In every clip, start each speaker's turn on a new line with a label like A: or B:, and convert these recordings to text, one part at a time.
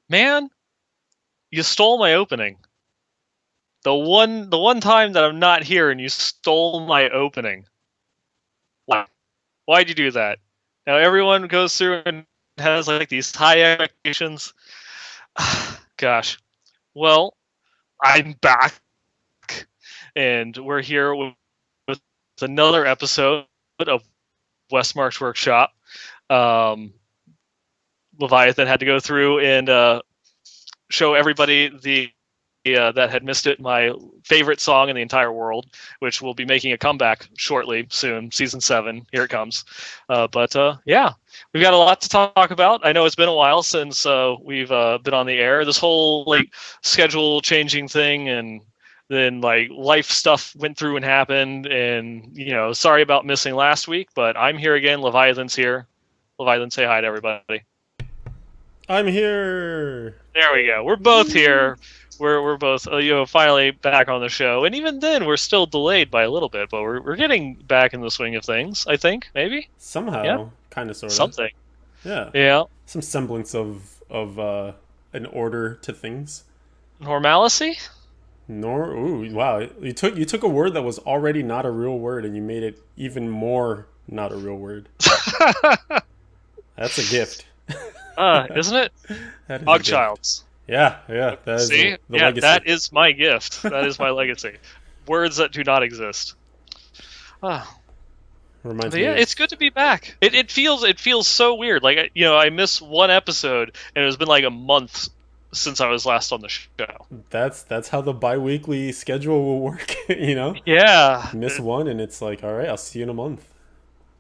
A: Man, you stole my opening. The one time that I'm not here and you stole my opening. Why? Why'd you do that? Now everyone goes through and has like these high expectations. Gosh. Well, I'm back, and we're here with another episode of Westmarch Workshop. Um, Leviathan had to go through and show everybody the that had missed it my favorite song in the entire world, which will be making a comeback shortly, soon. Season 7, here it comes. But yeah, we've got a lot to talk about. I know it's been a while since we've been on the air. This whole like schedule changing thing, and then like life stuff went through and happened, and sorry about missing last week, but I'm here again. Leviathan's here. Leviathan, say hi to everybody.
B: I'm here.
A: There we go. We're both here. We're both finally back on the show, and even then we're still delayed by a little bit, but we're getting back in the swing of things. I think maybe yeah,
B: Somehow, kind of, sorta.
A: something.
B: Yeah,
A: Yeah,
B: some semblance of an order to things.
A: normalcy.
B: Nor, ooh, wow! You took a word that was already not a real word and you made it even more not a real word. That's a gift.
A: Isn't it?
B: That is a gift.
A: Ogchilds.
B: Yeah, yeah. That is
A: See,
B: the
A: yeah,
B: legacy.
A: that is my gift. That is my legacy. Words that do not exist. Ah,
B: Reminds
A: but
B: me
A: yeah,
B: of
A: it's good to be back. It feels so weird. Like I missed one episode, and it's been like a month since I was last on the show.
B: that's how the bi-weekly schedule will work.
A: Yeah,
B: Miss one and it's like, all right, I'll see you in a month.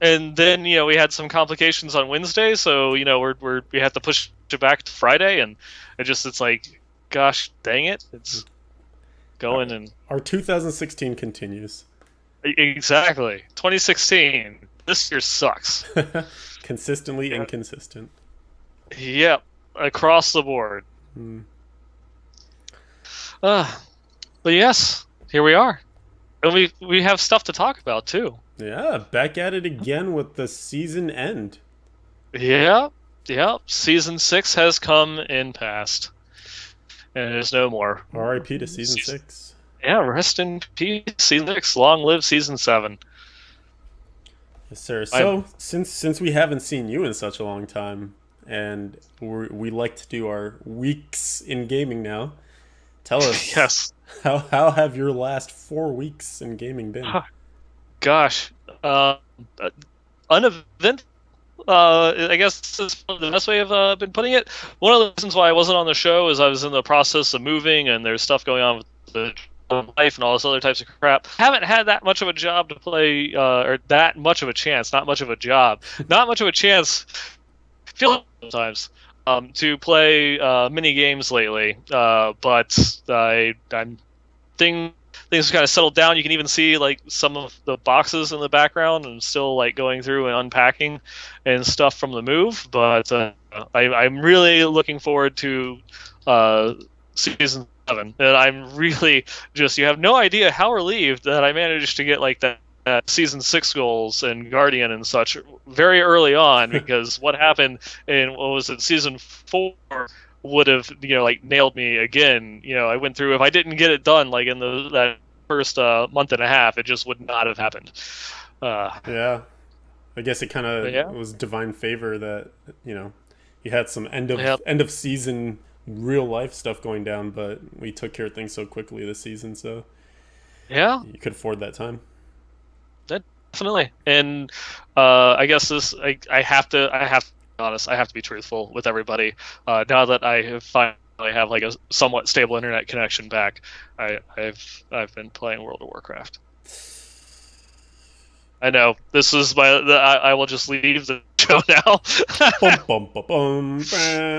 A: and then we had some complications on Wednesday, so we had to push it back to Friday, and it's like, gosh dang it, it's
B: Our,
A: going. And
B: our 2016 continues.
A: exactly 2016. This year sucks.
B: Consistently
A: Yeah,
B: inconsistent.
A: yep, across the board.
B: Hmm.
A: uh, but yes, here we are, and we have stuff to talk about too.
B: Yeah, back at it again with the season end.
A: Yeah, yeah, season 6 has come and passed, and there's no more.
B: RIP to season 6.
A: Yeah, rest in peace, season 6. Long live season 7.
B: Yes, sir.
A: I
B: So, since we haven't seen you in such a long time, and we like to do our weeks in gaming now, tell us
A: yes.
B: how have your last 4 weeks in gaming been?
A: Gosh, uneventful. I guess is the best way I've been putting it. One of the reasons why I wasn't on the show is I was in the process of moving, and there's stuff going on with the life and all this other types of crap. Haven't had that much of a job to play, or that much of a chance. Not much of a job. Not much of a chance. Feel sometimes. To play mini games lately, but I'm things kind of settled down. You can even see like some of the boxes in the background, and still like going through and unpacking and stuff from the move. But I'm really looking forward to season 7, and I'm really just, you have no idea how relieved that I managed to get like that season 6 goals and Guardian and such very early on, because what happened in, what was it, season 4 would have like nailed me again. I went through, if I didn't get it done like in that first month and a half, it just would not have happened. uh
B: Yeah, I guess it kind
A: but
B: of
A: yeah,
B: was divine favor that you had some end
A: yeah,
B: of end of season real life stuff going down, but we took care of things so quickly this season, so
A: yeah,
B: you could afford that time.
A: definitely. And I guess I have to be honest, I have to be truthful with everybody. Now that I have finally have like a somewhat stable internet connection back, I've been playing World of Warcraft. I know this is I will just leave the show now.
B: Bum bum bum bum.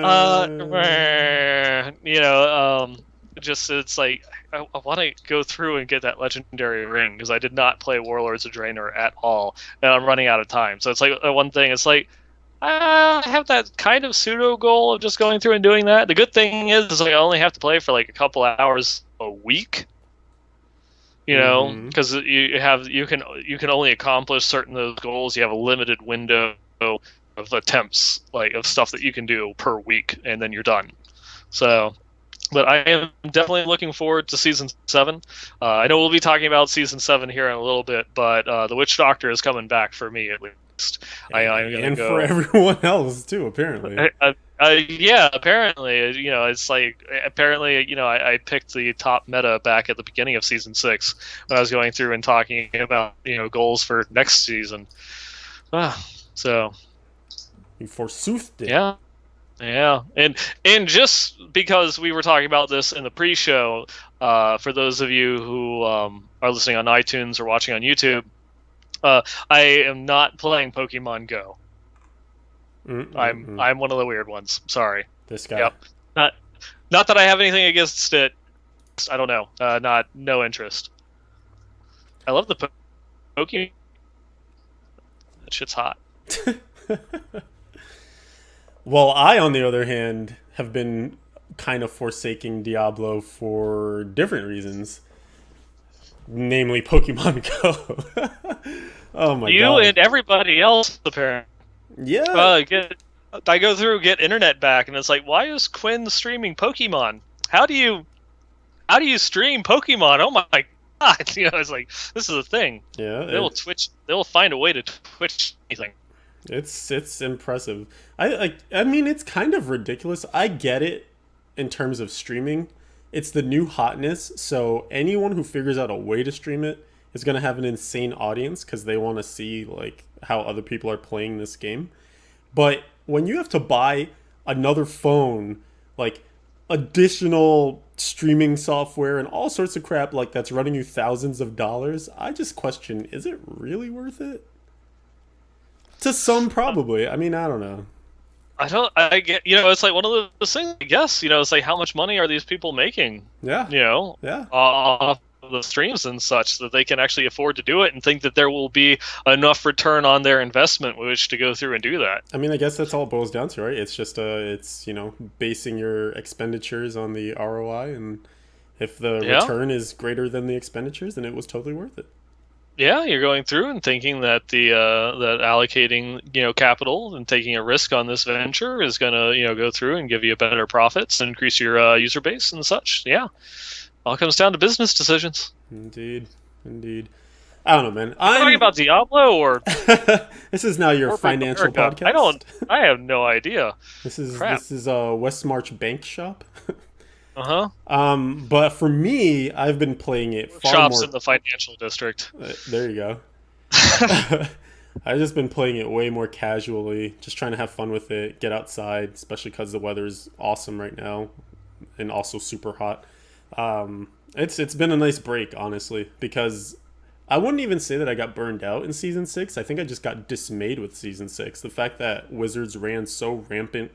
A: uh,
B: Bam.
A: you know, just it's like I want to go through and get that legendary ring, because I did not play Warlords of Draenor at all, and I'm running out of time. So it's like one thing. It's like I have that kind of pseudo goal of just going through and doing that. The good thing is like I only have to play for like a couple hours a week,
B: Mm-hmm.
A: because you can only accomplish certain of those goals. You have a limited window of attempts, like of stuff that you can do per week, and then you're done. So, but I am definitely looking forward to season seven. I know we'll be talking about season seven here in a little bit, but the Witch Doctor is coming back for me at least. I'm gonna
B: And for
A: go.
B: everyone else too, apparently.
A: Yeah, apparently, it's like apparently, I picked the top meta back at the beginning of season six when I was going through and talking about goals for next season. Ah, so
B: You forsoothed it.
A: yeah, yeah, and just because we were talking about this in the pre-show, for those of you who are listening on iTunes or watching on YouTube, I am not playing Pokemon Go.
B: Mm-mm-mm.
A: I'm one of the weird ones. Sorry.
B: This guy.
A: Yep. Not not that I have anything against it. I don't know. Not no interest. I love the Pokemon. That shit's hot.
B: Well, I, on the other hand, have been kind of forsaking Diablo for different reasons, namely Pokemon Go. Oh my
A: You
B: god.
A: and everybody else apparently.
B: Yeah.
A: Get I go through get internet back, and it's like, why is Quinn streaming Pokemon? How do you stream Pokemon? Oh my god! It's like this is a thing.
B: Yeah.
A: They will Twitch. They will find a way to Twitch anything.
B: It's impressive. I mean it's kind of ridiculous. I get it in terms of streaming. It's the new hotness, so anyone who figures out a way to stream it is going to have an insane audience cuz they want to see like how other people are playing this game. But when you have to buy another phone, like additional streaming software and all sorts of crap like that's running you thousands of dollars, I just question, is it really worth it? To some, probably. I mean, I don't know.
A: I don't. I get. It's like one of those things. I guess. It's like how much money are these people making?
B: Yeah,
A: You know,
B: yeah.
A: off of the streams and such that they can actually afford to do it and think that there will be enough return on their investment with which to go through and do that.
B: I mean, I guess that's all it boils down to, right? It's just it's basing your expenditures on the ROI, and if the
A: Yeah.
B: return is greater than the expenditures, then it was totally worth it.
A: Yeah, you're going through and thinking that that allocating capital and taking a risk on this venture is going to go through and give you better profits and increase your user base and such. Yeah, all comes down to business decisions.
B: Indeed, indeed. I don't know, man.
A: Are we talking about Diablo or
B: This is now your
A: corporate
B: financial
A: America?
B: podcast.
A: I have no idea.
B: This is
A: Crap.
B: this is a Westmarch bank shop.
A: Uh huh.
B: But for me, I've been playing it far
A: Shops
B: more.
A: in the financial district.
B: There you go. I've just been playing it way more casually, just trying to have fun with it, get outside, especially because the weather's awesome right now, and also super hot. It's been a nice break, honestly, because I wouldn't even say that I got burned out in season six. I think I just got dismayed with season six. The fact that Wizards ran so rampant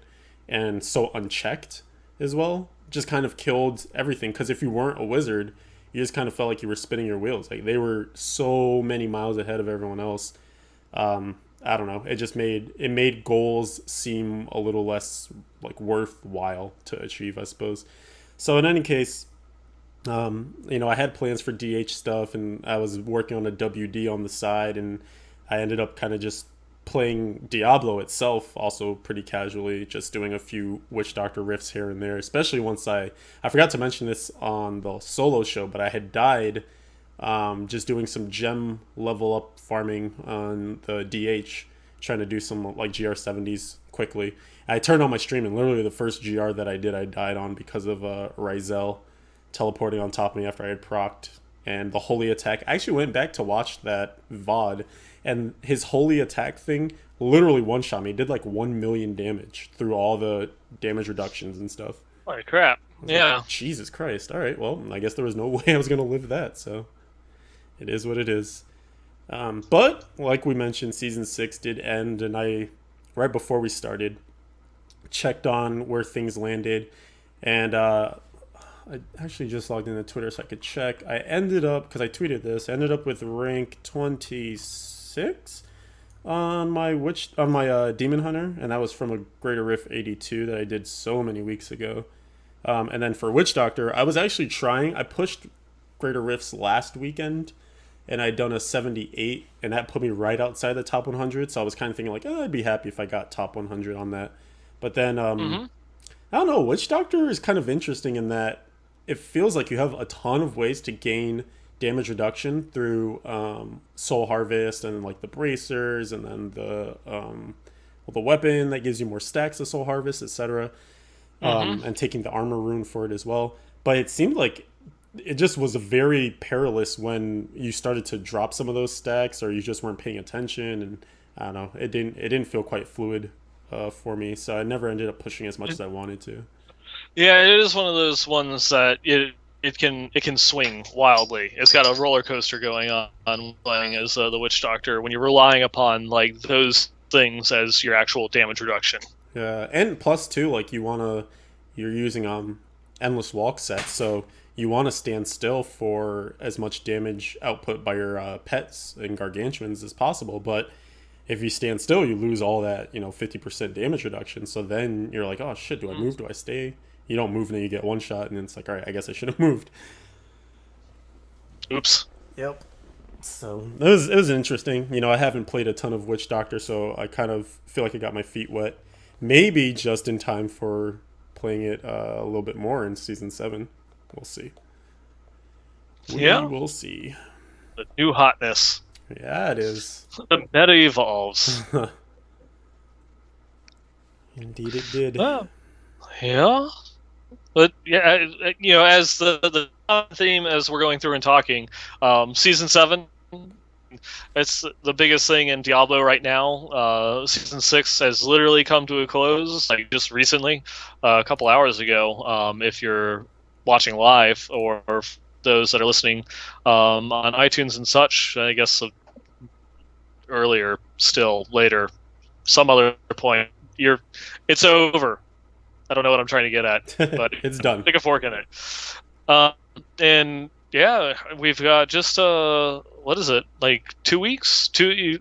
B: and so unchecked as well just kind of killed everything. Because if you weren't a wizard, you just kind of felt like you were spinning your wheels. Like they were so many miles ahead of everyone else. I don't know. It made goals seem a little less like worthwhile to achieve, I suppose. So in any case, I had plans for DH stuff, and I was working on a WD on the side, and I ended up kind of just playing Diablo itself, also pretty casually, just doing a few Witch Doctor riffs here and there. Especially once I forgot to mention this on the solo show, but I had died just doing some gem level up farming on the DH, trying to do some like GR70s quickly. I turned on my stream, and literally the first GR that I did, I died on because of Ryzel teleporting on top of me after I had procced, and the holy attack. I actually went back to watch that VOD, and his holy attack thing literally one shot me. It did like 1 million damage through all the damage reductions and stuff.
A: Holy crap!
B: I was
A: Yeah.
B: like, Jesus Christ! All right, well, I guess there was no way I was gonna live that. So it is what it is. But like we mentioned, season six did end, and I right before we started checked on where things landed, and I actually just logged into Twitter so I could check. I ended up, because I tweeted this, I ended up with rank 26 on my Demon Hunter, and that was from a Greater Rift 82 that I did so many weeks ago. And then for Witch Doctor, I was actually trying. I pushed Greater Rifts last weekend, and I'd done a 78, and that put me right outside the top 100. So I was kind of thinking like, oh, I'd be happy if I got top 100 on that. But then
A: Mm-hmm.
B: I don't know. Witch Doctor is kind of interesting in that it feels like you have a ton of ways to gain damage reduction through Soul Harvest and like the bracers and then the weapon that gives you more stacks of Soul Harvest, etc.
A: Mm-hmm.
B: And taking the armor rune for it as well. But it seemed like it just was very perilous when you started to drop some of those stacks or you just weren't paying attention, and I don't know, it didn't feel quite fluid for me, so I never ended up pushing as much as I wanted to.
A: Yeah, it is one of those ones that it can swing wildly. It's got a roller coaster going on playing as the Witch Doctor when you're relying upon like those things as your actual damage reduction.
B: Yeah, and plus too, like you're using endless walk sets, so you want to stand still for as much damage output by your pets and gargantuans as possible. But if you stand still, you lose all that 50% damage reduction. So then you're like, oh shit, do I move? Do I stay? You don't move, and then you get one shot, and then it's like, all right, I guess I should have moved.
A: Oops.
B: Yep. So it was interesting. I haven't played a ton of Witch Doctor, so I kind of feel like I got my feet wet. Maybe just in time for playing it a little bit more in season 7. We'll see. We
A: Yeah,
B: will see.
A: the new hotness.
B: Yeah, it is.
A: The meta evolves.
B: Indeed, it did.
A: Oh, yeah. But yeah, as the theme as we're going through and talking, season 7, it's the biggest thing in Diablo right now. Season 6 has literally come to a close, like just recently, a couple hours ago. If you're watching live, or those that are listening on iTunes and such, I guess earlier, still later, some other point, it's over. I don't know what I'm trying to get at, but
B: It's done.
A: stick a fork in it. And yeah, we've got just what is it, like 2 weeks, 2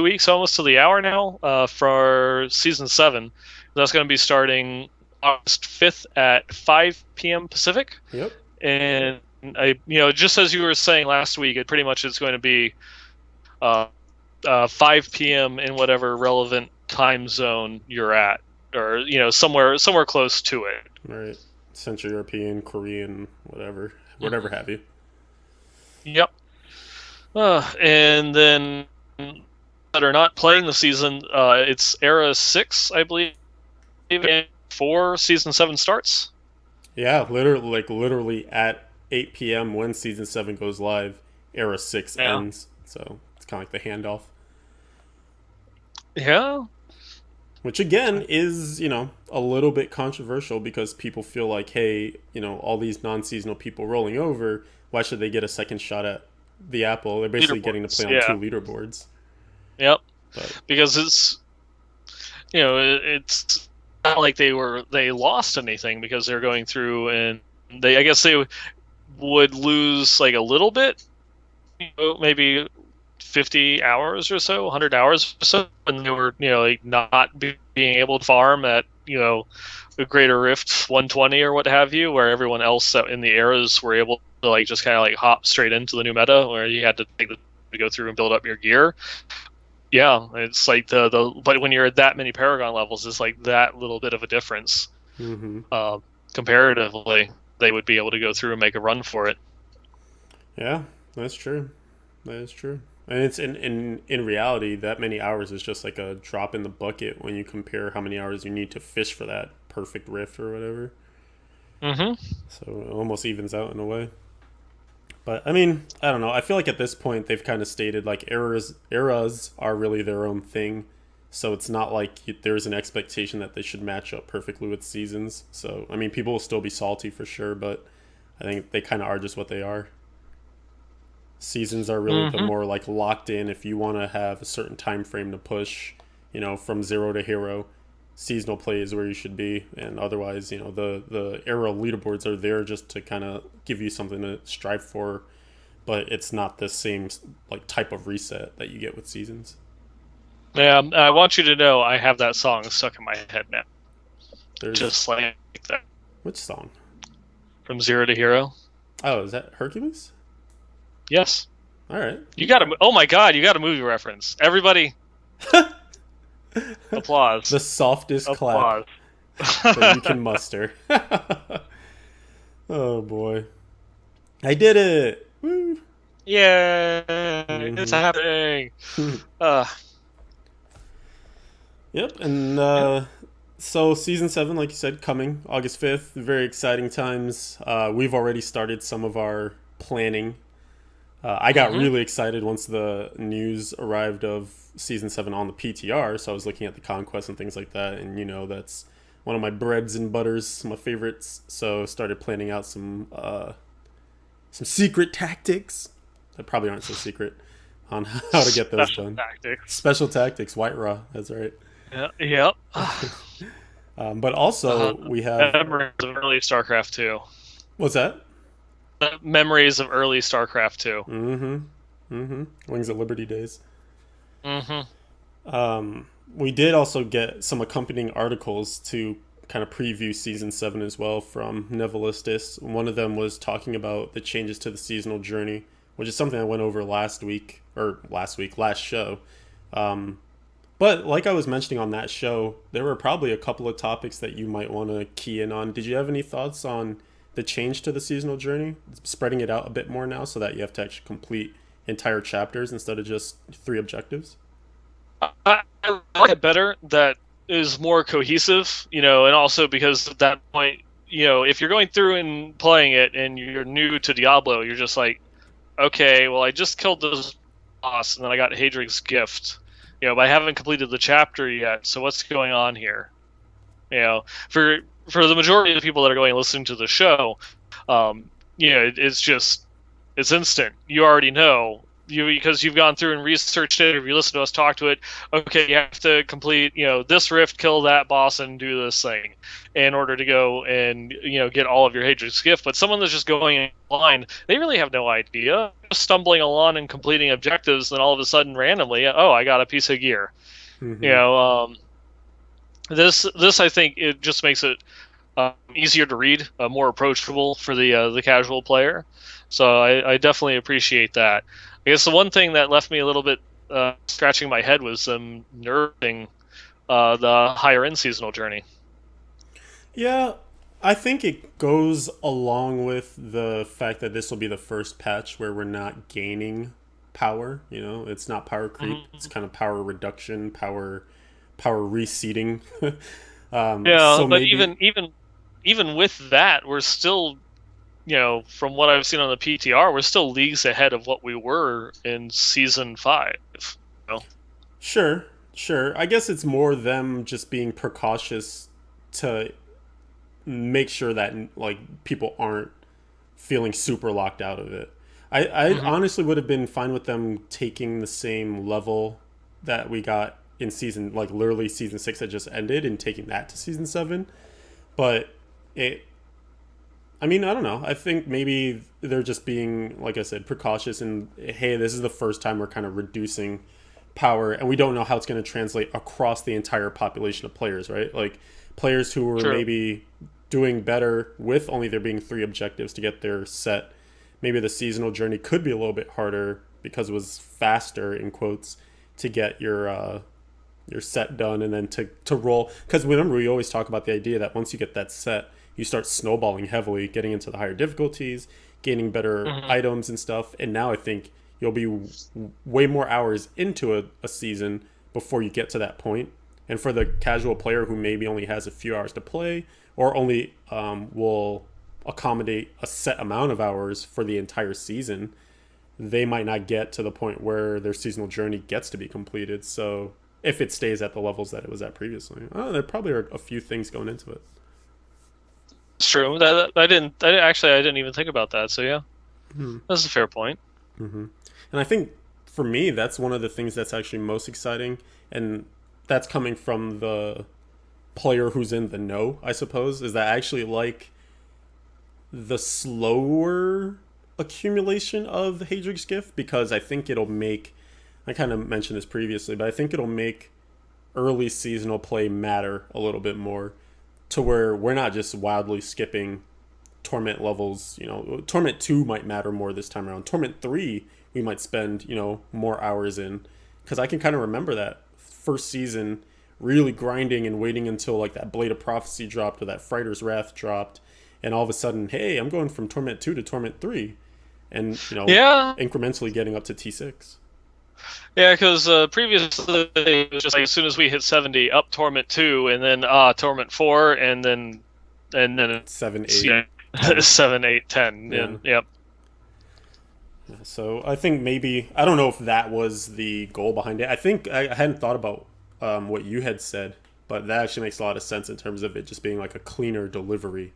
A: weeks almost to the hour now for season 7. That's going to be starting August 5th at 5 p.m. Pacific.
B: Yep.
A: And just as you were saying last week, it pretty much is going to be 5 p.m. in whatever relevant time zone you're at, or somewhere close to it.
B: Right. Central European, Korean, whatever have you.
A: Yep. And then that are not playing the season, it's Era 6, I believe, and 4 season 7 starts.
B: Yeah, literally at 8 p.m. when season 7 goes live, Era 6 ends. So it's kind of like the handoff.
A: Yeah.
B: Which again is, a little bit controversial because people feel like, hey, all these non-seasonal people rolling over, why should they get a second shot at the apple? They're basically getting to play on 2 leaderboards.
A: Yep.
B: But
A: because it's not like they lost anything because they're going through, and I guess they would lose like a little bit, maybe 50 hours or so, 100 hours or so, when they were, like not being able to farm at, a Greater Rift 120 or what have you, where everyone else in the eras were able to like just kind of like hop straight into the new meta, where you had to go through and build up your gear. Yeah, it's like but when you're at that many Paragon levels, it's like that little bit of a difference.
B: Mm-hmm.
A: Comparatively, they would be able to go through and make a run for it.
B: Yeah, that's true. That is true. And it's in reality, that many hours is just like a drop in the bucket when you compare how many hours you need to fish for that perfect rift or whatever.
A: Mm-hmm.
B: So it almost evens out in a way. But I mean, I don't know. I feel like at this point they've kind of stated like eras are really their own thing. So it's not like there's an expectation that they should match up perfectly with seasons. So I mean, people will still be salty for sure, but I think they kind of are just what they are. Seasons are really the more like locked in. If you want to have a certain time frame to push, from 0 to hero, seasonal play is where you should be. And otherwise, the era leaderboards are there just to kind of give you something to strive for, but it's not the same like type of reset that you get with seasons.
A: Yeah, I want you to know I have that song stuck in my head now.
B: There's
A: just like that.
B: Which song?
A: From 0 to hero.
B: Oh, is that Hercules?
A: Yes.
B: All right.
A: You got to. Oh my God! You got a movie reference. Everybody, applause.
B: The softest
A: applause.
B: clap. that you can muster. Oh boy, I did it! Woo.
A: Yay! It's
B: Mm-hmm.
A: happening. Uh,
B: Yep, and so season 7, like you said, coming August 5th. Very exciting times. We've already started some of our planning. I got
A: hmm
B: really excited once the news arrived of season 7 on the PTR. So I was looking at the conquest and things like that, and that's one of my breads and butters, my favorites. So started planning out some secret tactics that probably aren't so secret on how to get those
A: Special
B: done.
A: tactics.
B: Special tactics, White Raw. That's right.
A: Yeah, yep.
B: But also we have
A: Memories of early StarCraft 2.
B: what's that?
A: Memories of early StarCraft 2.
B: Mm-hmm. Mm-hmm. Wings of Liberty days.
A: hmm
B: We did also get some accompanying articles to kind of preview season 7 as well from Nevelistis. One of them was talking about the changes to the seasonal journey, which is something I went over last show. Um, but like I was mentioning on that show, there were probably a couple of topics that you might want to key in on. Did you have any thoughts on the change to the seasonal journey, spreading it out a bit more now so that you have to actually complete entire chapters instead of just 3 objectives?
A: I like it better. That is more cohesive, and also because at that point, if you're going through and playing it and you're new to Diablo, you're just like, okay, well, I just killed this boss and then I got Hadrig's gift, but I haven't completed the chapter yet. So what's going on here? You know, for for the majority of the people that are going and listening to the show, it's instant. You already know because you've gone through and researched it. If you listen to us talk to it, okay, you have to complete this rift, kill that boss, and do this thing in order to go and get all of your Hadrig's gift. But someone that's just going blind, they really have no idea. Just stumbling along and completing objectives, then all of a sudden, randomly, oh, I got a piece of gear. You
B: Mm-hmm.
A: know, this I think it just makes it easier to read, more approachable for the casual player. So I definitely appreciate that. I guess the one thing that left me a little bit scratching my head was them nerfing the higher end seasonal journey.
B: Yeah, I think it goes along with the fact that this will be the first patch where we're not gaining power. It's not power creep. It's
A: hmm
B: kind of power reduction, power reseeding.
A: Yeah,
B: So
A: but
B: maybe
A: even with that, we're still from what I've seen on the PTR, we're still leagues ahead of what we were in season 5. You know?
B: sure, sure. I guess it's more them just being precautious to make sure that like people aren't feeling super locked out of it. I
A: hmm
B: honestly would have been fine with them taking the same level that we got in season, like literally season 6 that just ended, and taking that to season 7. But it, I mean, I don't know. I think maybe they're just being, like I said, precautious, and hey, this is the first time we're kind of reducing power, and we don't know how it's going to translate across the entire population of players, right? Like players who were
A: True.
B: maybe doing better with only there being 3 objectives to get their set. Maybe the seasonal journey could be a little bit harder because it was faster in quotes to get your set done and then to roll. Because remember, we always talk about the idea that once you get that set, you start snowballing heavily, getting into the higher difficulties, gaining better
A: hmm
B: items and stuff. And now I think you'll be way more hours into a season before you get to that point. And for the casual player who maybe only has a few hours to play or only will accommodate a set amount of hours for the entire season, they might not get to the point where their seasonal journey gets to be completed. So if it stays at the levels that it was at previously, there probably are a few things going into it.
A: It's true. That I didn't even think about that. So yeah,
B: Hmm.
A: that's a fair point.
B: Mm-hmm. And I think for me, that's one of the things that's actually most exciting, and that's coming from the player who's in the know, I suppose, is that I actually like the slower accumulation of the Hadrig's gift because I think it'll make. I kind of mentioned this previously, but I think it'll make early seasonal play matter a little bit more to where we're not just wildly skipping torment levels. Torment 2 might matter more this time around. Torment 3 we might spend more hours in, because I can kind of remember that first season really grinding and waiting until like that Blade of Prophecy dropped or that Frighter's Wrath dropped, and all of a sudden, hey, I'm going from Torment 2 to Torment 3, and
A: Yeah,
B: incrementally getting up to T6.
A: yeah, because previously it was just like as soon as we hit 70, up Torment 2, and then Torment 4, and then
B: 7,
A: it's,
B: 8, 10.
A: 7, 8, 10,
B: Yeah.
A: and yep.
B: So I think maybe I don't know if that was the goal behind it. I think I hadn't thought about what you had said, but that actually makes a lot of sense in terms of it just being like a cleaner delivery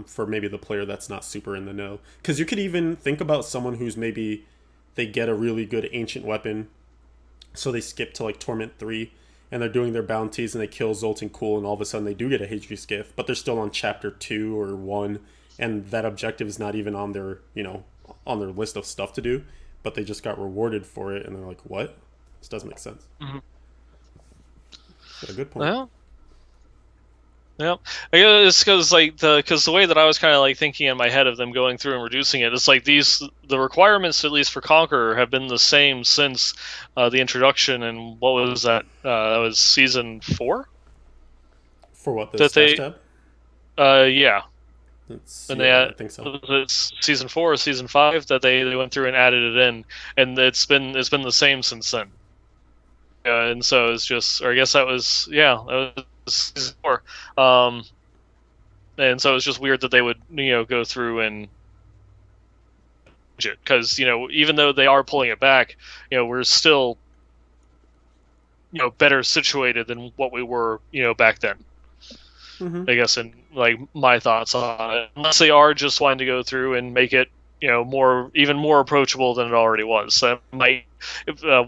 B: for maybe the player that's not super in the know. Because you could even think about someone who's maybe they get a really good ancient weapon, so they skip to like Torment 3, and they're doing their bounties and they kill Zoltan Cool, and all of a sudden they do get a Hadri's Gift, but they're still on chapter 2 or 1, and that objective is not even on their on their list of stuff to do, but they just got rewarded for it, and they're like, what? This doesn't make sense.
A: Mm-hmm.
B: So, a good point.
A: Well, yeah, I guess it's because the way that I was kind of like thinking in my head of them going through and reducing it, it's like the requirements at least for Conqueror have been the same since the introduction. And what was that? That was season 4
B: For what, the
A: that
B: stash
A: they
B: tab?
A: yeah, and they
B: Yeah,
A: had,
B: I think so.
A: it's season 4 or season 5 that they went through and added it in, and it's been the same since then. And so it's just, or I guess that was that was season 4. And so it's just weird that they would go through and it, because even though they are pulling it back, we're still better situated than what we were back then.
B: Mm-hmm.
A: I guess, and like my thoughts on it, unless they are just wanting to go through and make it even more approachable than it already was. So that might,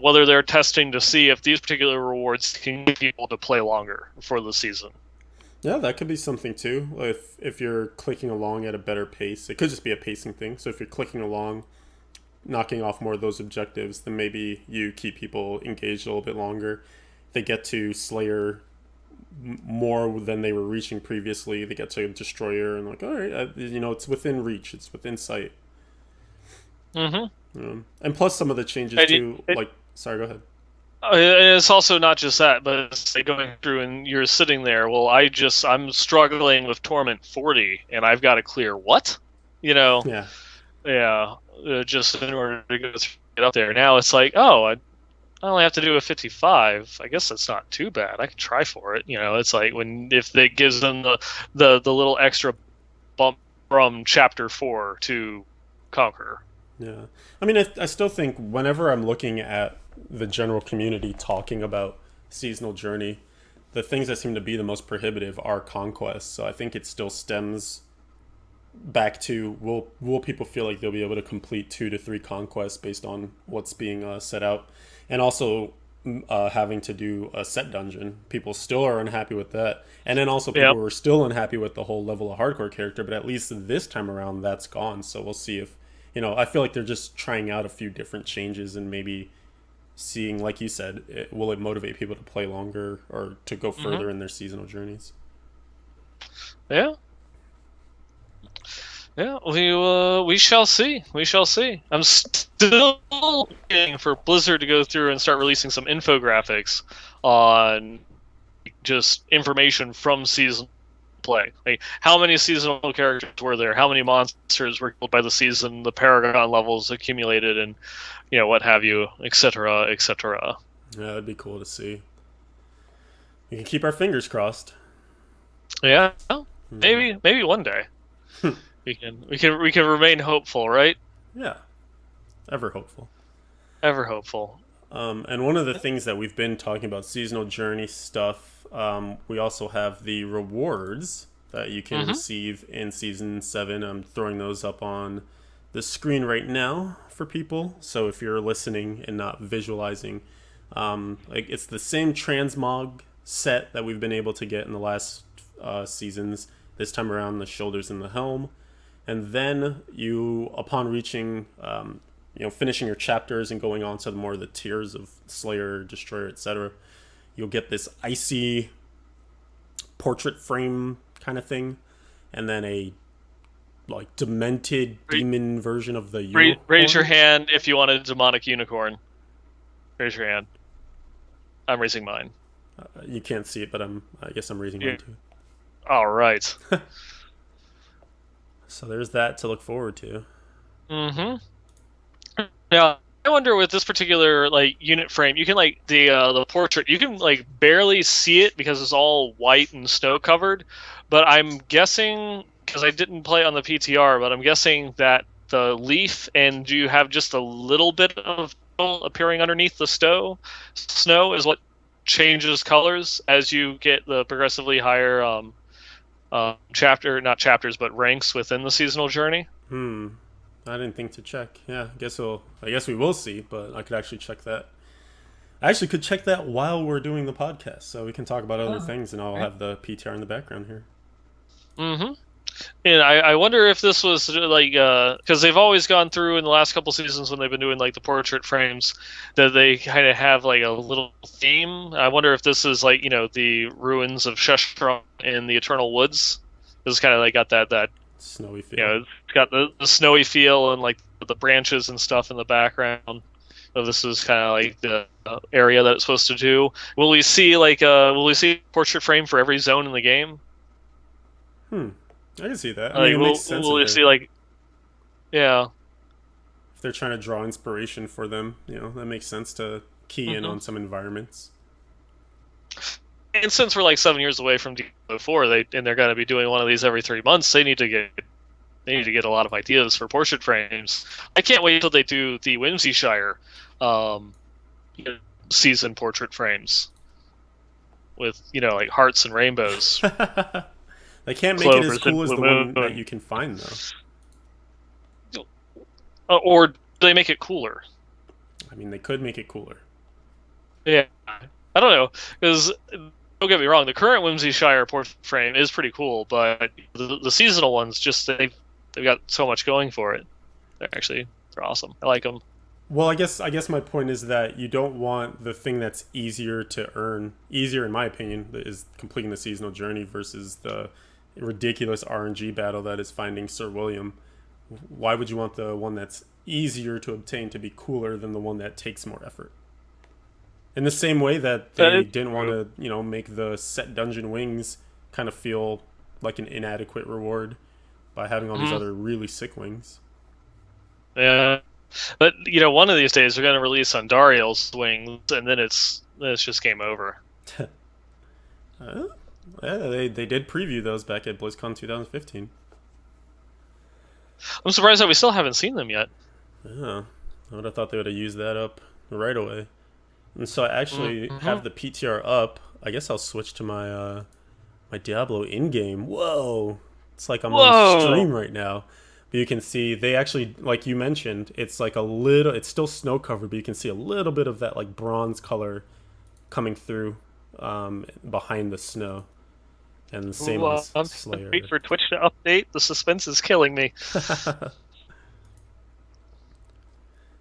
A: whether they're testing to see if these particular rewards can get people to play longer for the season.
B: Yeah, that could be something too. If you're clicking along at a better pace, it could just be a pacing thing. So if you're clicking along, knocking off more of those objectives, then maybe you keep people engaged a little bit longer. They get to Slayer more than they were reaching previously. They get to Destroyer, and like, all right, it's within reach, it's within sight.
A: Mm-hmm.
B: And plus some of the changes too. Like, sorry, go ahead.
A: And it's also not just that, but it's like going through and you're sitting there. Well, I'm struggling with Torment 40, and I've got to clear what?
B: Yeah.
A: Yeah, just in order to get up there. Now it's like, oh, I only have to do a 55. I guess that's not too bad. I can try for it. It's like if it gives them the little extra bump from chapter 4 to Conqueror.
B: Yeah. I mean, I still think whenever I'm looking at the general community talking about seasonal journey, the things that seem to be the most prohibitive are conquests. So I think it still stems back to will people feel like they'll be able to complete 2 to 3 conquests based on what's being set out, and also having to do a set dungeon. People still are unhappy with that, and then also people were still unhappy with the whole level of hardcore character. But at least this time around, that's gone. So we'll see if I feel like they're just trying out a few different changes and maybe seeing, like you said, will it motivate people to play longer or to go further in their seasonal journeys.
A: Yeah. Yeah, we shall see. We shall see. I'm still waiting for Blizzard to go through and start releasing some infographics on just information from season play. Like, how many seasonal characters were there? How many monsters were killed by the season? The Paragon levels accumulated, and what have you, etc., etc.
B: Yeah, that'd be cool to see. We can keep our fingers crossed.
A: Yeah, maybe one day. We can remain hopeful, right?
B: Yeah, ever hopeful.
A: Ever hopeful.
B: And one of the things that we've been talking about, seasonal journey stuff, we also have the rewards that you can receive in Season 7. I'm throwing those up on the screen right now for people. So if you're listening and not visualizing, it's the same transmog set that we've been able to get in the last seasons. This time around, the shoulders and the helm. And then you, upon reaching, finishing your chapters and going on to more of the tiers of Slayer, Destroyer, etc., you'll get this icy portrait frame kind of thing, and then a demented demon version of the unicorn.
A: Raise your hand if you want a demonic unicorn. Raise your hand. I'm raising mine.
B: You can't see it, but I guess I'm raising mine
A: Yeah.
B: too.
A: All right.
B: So there's that to look forward to.
A: Mm-hmm. Now, I wonder with this particular like unit frame, you can like the portrait, you can like barely see it because it's all white and snow covered. But I'm guessing because I didn't play on the PTR, but I'm guessing that the leaf and you have just a little bit of appearing underneath the snow is what changes colors as you get the progressively higher chapter, not chapters, but ranks within the seasonal journey.
B: Hmm. I didn't think to check. Yeah, I guess we will see, but I could actually check that. I actually could check that while we're doing the podcast, so we can talk about other
A: Oh,
B: things, and I'll
A: okay.
B: have the PTR in the background here.
A: Mm-hmm. And I wonder if this was like because they've always gone through in the last couple seasons when they've been doing like the portrait frames that they kind of have like a little theme. I wonder if this is like the ruins of Sheshtron in the Eternal Woods. This kind of like got that
B: Snowy feel.
A: it's got the snowy feel and like the branches and stuff in the background. So this is kind of like the area that it's supposed to do. Will we see a portrait frame for every zone in the game?
B: Hmm. I can see that. I mean,
A: Like
B: it makes sense
A: will
B: if
A: we
B: they're
A: see like yeah.
B: trying to draw inspiration for them. That makes sense to key in
A: Hmm.
B: on some environments.
A: And since we're like 7 years away from Diablo 4, they're going to be doing one of these every 3 months. They need to get a lot of ideas for portrait frames. I can't wait until they do the Whimsyshire um, season portrait frames with like hearts and rainbows,
B: They can't make it as
A: clovers and
B: cool as
A: blue
B: the one that
A: moon.
B: you can find, though.
A: Or do they make it cooler?
B: I mean, they could make it cooler.
A: Yeah, I don't know because don't get me wrong, the current Whimsyshire portrait frame is pretty cool, but the seasonal ones just they've got so much going for it. They're awesome. I like them.
B: Well, I guess my point is that you don't want the thing that's easier to earn. Easier, in my opinion, is completing the seasonal journey versus the ridiculous RNG battle that is finding Sir William. Why would you want the one that's easier to obtain to be cooler than the one that takes more effort? In the same way that
A: That
B: they
A: is
B: didn't want
A: true.
B: to, make the set dungeon wings kind of feel like an inadequate reward by having all these
A: Mhm.
B: other really sick wings.
A: Yeah, but one of these days they're going to release Andariel's wings, and then it's just game over.
B: Uh, yeah, they did preview those back at BlizzCon 2015.
A: I'm surprised that we still haven't seen them yet.
B: Yeah, I would have thought they would have used that up right away. And so I actually
A: Mm-hmm.
B: have the PTR up. I guess I'll switch to my Diablo in game. Whoa, it's like I'm on
A: Whoa!
B: stream right now. But you can see they actually, like you mentioned, it's like a little. It's still snow covered, but you can see a little bit of that like bronze color coming through behind the snow. And the same on
A: I'm wait
B: Slayer.
A: for Twitch to update. The suspense is killing me.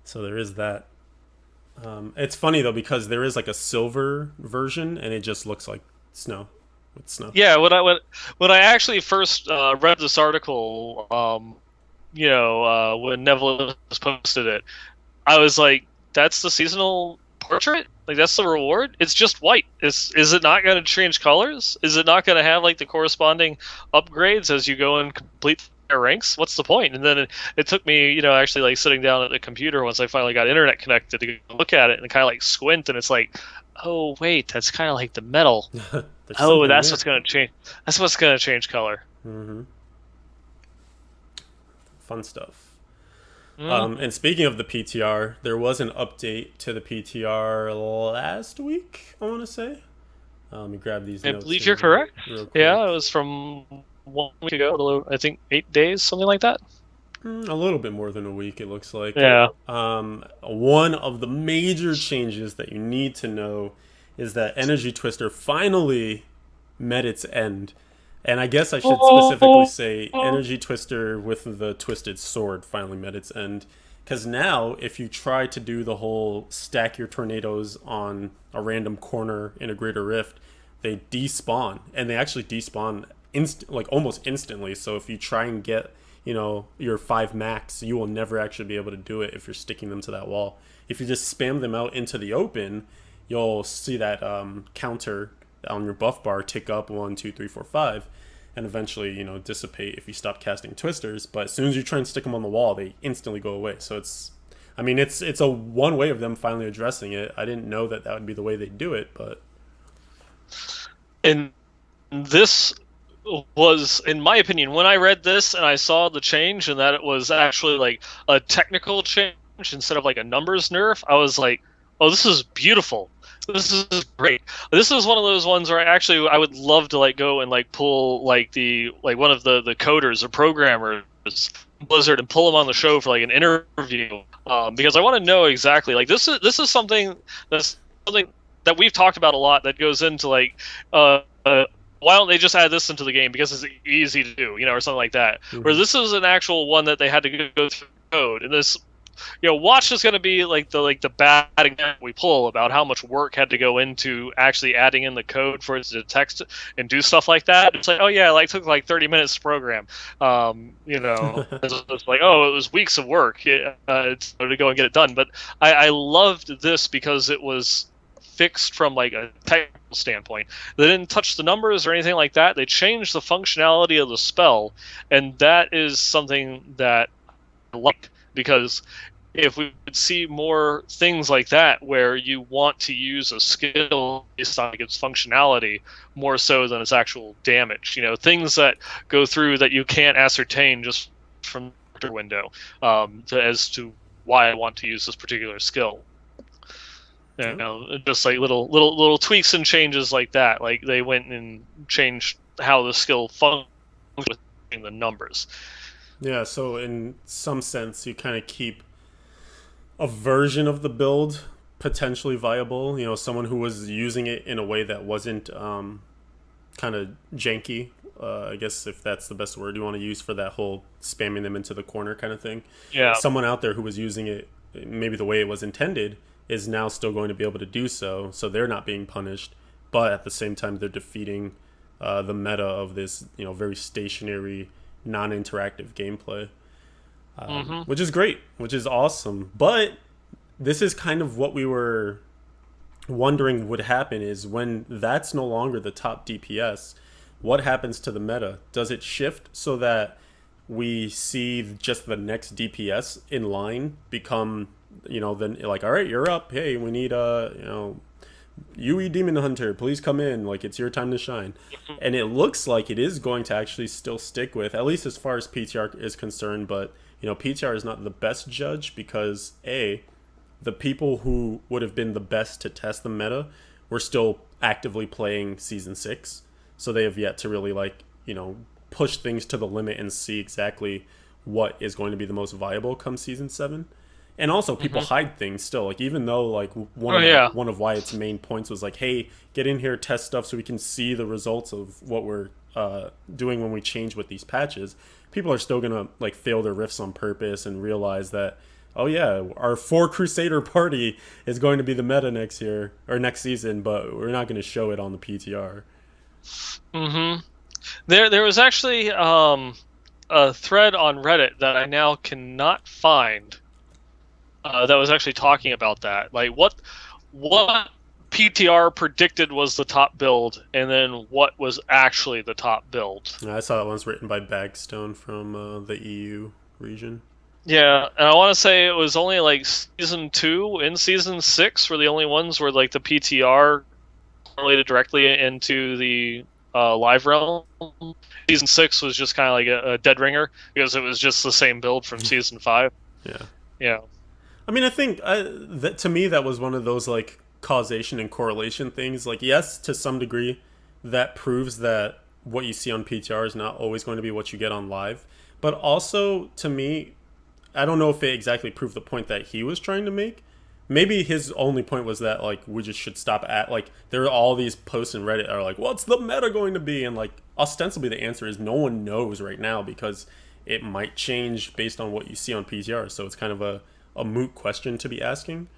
B: So there is that. It's funny though because there is like a silver version and it just looks like snow with snow.
A: Yeah, when I actually first read this article, when Neville posted it, I was like, "That's the seasonal portrait? Like that's the reward? It's just white. Is it not going to change colors? Is it not going to have like the corresponding upgrades as you go and complete their ranks? What's the point?" And then it took me, actually like sitting down at the computer once I finally got internet connected to look at it and kind of like squint, and it's like, oh wait, that's kind of like the metal.
B: There's
A: Oh,
B: something
A: that's
B: there.
A: what's going to change. That's what's going to change color.
B: Mm-hmm. Fun stuff.
A: Mm.
B: And speaking of the PTR, there was an update to the PTR last week, I want to say. Let me grab these
A: I
B: notes
A: believe you're
B: here
A: correct.
B: real
A: Yeah, it
B: quick.
A: was from 1 week ago. I think 8 days, something like that.
B: A little bit more than a week, it looks like.
A: Yeah.
B: One of the major changes that you need to know is that Energy Twister finally met its end. And I guess I should specifically
A: Oh.
B: say Energy Twister with the Twisted Sword finally met its end. Because now, if you try to do the whole stack your tornadoes on a random corner in a greater rift, they despawn. And they actually despawn like almost instantly. So if you try and get your 5 max, you will never actually be able to do it if you're sticking them to that wall. If you just spam them out into the open, you'll see that counter on your buff bar tick up 1, 2, 3, 4, 5, and eventually dissipate if you stop casting twisters. But as soon as you try and stick them on the wall, they instantly go away. So it's a one way of them finally addressing it. I didn't know that would be the way they do it, but
A: And this was, in my opinion, when I read this and I saw the change and that it was actually like a technical change instead of like a numbers nerf, I was like, oh, this is beautiful. This is great. This is one of those ones where I would love to like go and like pull like one of the coders or programmers Blizzard and pull them on the show for like an interview, because I want to know exactly like this is something that we've talked about a lot that goes into like why don't they just add this into the game because it's easy to do, or something like that. Where this is an actual one that they had to go through code, and this, watch is going to be like the bad example we pull about how much work had to go into actually adding in the code for it to detect and do stuff like that. It's like, oh yeah, like took like 30 minutes to program. It's like, oh, it was weeks of work to go and get it done. But I loved this because it was fixed from like a technical standpoint. They didn't touch the numbers or anything like that. They changed the functionality of the spell, and that is something that I like, because if we could see more things like that where you want to use a skill based on its functionality more so than its actual damage, things that go through that you can't ascertain just from the window, as to why I want to use this particular skill. Just like little tweaks and changes like that. Like they went and changed how the skill functions with the numbers.
B: Yeah, so in some sense, you kind of keep a version of the build potentially viable. Someone who was using it in a way that wasn't kind of janky. I guess if that's the best word you want to use for that whole spamming them into the corner kind of thing.
A: Yeah.
B: Someone out there who was using it maybe the way it was intended is now still going to be able to do so. So they're not being punished, but at the same time they're defeating the meta of this very stationary, non-interactive gameplay. Which is great, which is awesome. But this is kind of what we were wondering would happen, is when that's no longer the top DPS, what happens to the meta? Does it shift so that we see just the next DPS in line become, then like, all right, you're up. Hey, we need UE Demon Hunter, please come in. Like, it's your time to shine. And it looks like it is going to actually still stick with, at least as far as PTR is concerned, but PTR is not the best judge because the people who would have been the best to test the meta were still actively playing Season 6. So they have yet to really push things to the limit and see exactly what is going to be the most viable come Season 7. And also people hide things still. Like, even though one of Wyatt's main points was like, hey, get in here, test stuff so we can see the results of what we're doing when we change with these patches, people are still gonna fail their rifts on purpose and realize that, oh yeah, our 4 Crusader party is going to be the meta next year or next season, but we're not going to show it on the PTR.
A: There was actually a thread on Reddit that I now cannot find that was actually talking about that. Like what PTR predicted was the top build, and then what was actually the top build.
B: I saw that one's written by Bagstone from the EU region.
A: Yeah, and I want to say it was only like Season 2 and Season 6 were the only ones where like the PTR correlated directly into the live realm. Season 6 was just kind of like a dead ringer because it was just the same build from Season 5. Yeah.
B: I mean, I think that to me that was one of those causation and correlation things. Yes, to some degree, that proves that what you see on PTR is not always going to be what you get on live. But also, to me, I don't know if it exactly proved the point that he was trying to make. Maybe his only point was that we just should stop at there are all these posts in Reddit that are like, what's the meta going to be? And ostensibly the answer is no one knows right now because it might change based on what you see on PTR. So it's kind of a moot question to be asking.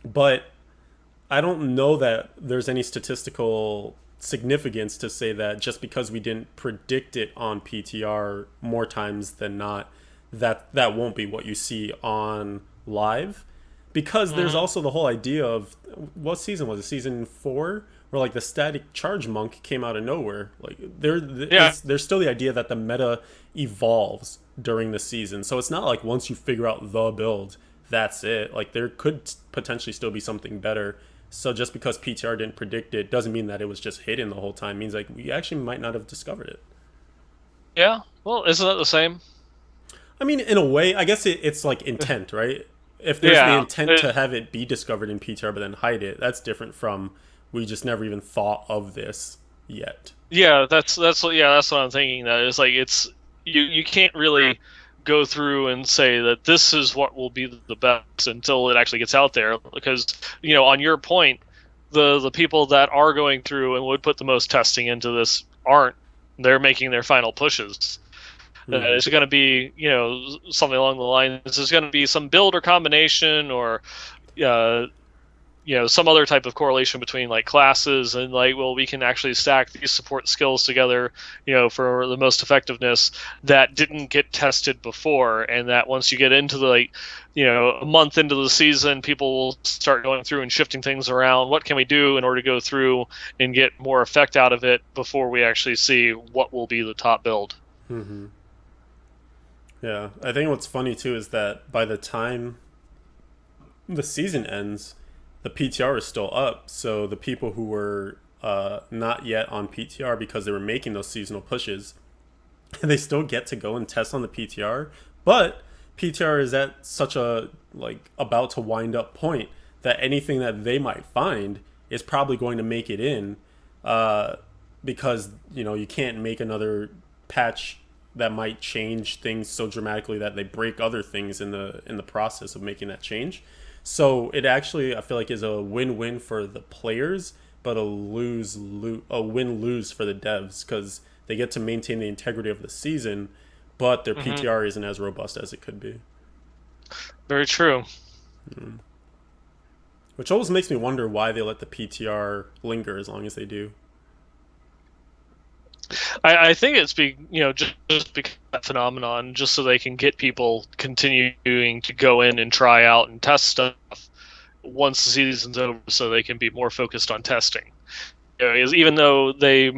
B: But I don't know that there's any statistical significance to say that just because we didn't predict it on PTR more times than not, that won't be what you see on live. because there's
A: Hmm.
B: also the whole idea of what season was it? Season 4, where like the static charge monk came out of nowhere. Like
A: Yeah.
B: there's still the idea that the meta evolves during the season. So it's not like once you figure out the build, that's it. Like there could potentially still be something better. So just because PTR didn't predict it doesn't mean that it was just hidden the whole time. It means like we actually might not have discovered it.
A: Yeah. Well, isn't that the same?
B: I mean, in a way, I guess it's like intent, right? If there's the
A: Yeah.
B: intent to have it be discovered in PTR but then hide it, that's different from we just never even thought of this yet.
A: Yeah, that's what I'm thinking. That is like you can't really go through and say that this is what will be the best until it actually gets out there. Because on your point, the people that are going through and would put the most testing into this aren't. They're making their final pushes.
B: Mm-hmm.
A: It's going to be something along the lines. There's going to be some build or combination or uh, some other type of correlation between like classes and like, well, we can actually stack these support skills together for the most effectiveness that didn't get tested before, and that once you get into the like a month into the season, people will start going through and shifting things around. What can we do in order to go through and get more effect out of it before we actually see what will be the top build?
B: Mm-hmm. Yeah, I think what's funny too is that by the time the season ends, the PTR is still up. So the people who were not yet on PTR because they were making those seasonal pushes, they still get to go and test on the PTR. But PTR is at such a like about to wind up point that anything that they might find is probably going to make it in, uh, because you can't make another patch that might change things so dramatically that they break other things in the process of making that change. So it actually I feel like is a win-win for the players, but a win-lose for the devs because they get to maintain the integrity of the season, but their
A: Mm-hmm.
B: PTR isn't as robust as it could be.
A: Very true.
B: Which always makes me wonder why they let the PTR linger as long as they do.
A: I think it's just because of that phenomenon, just so they can get people continuing to go in and try out and test stuff once the season's over, so they can be more focused on testing. Even though they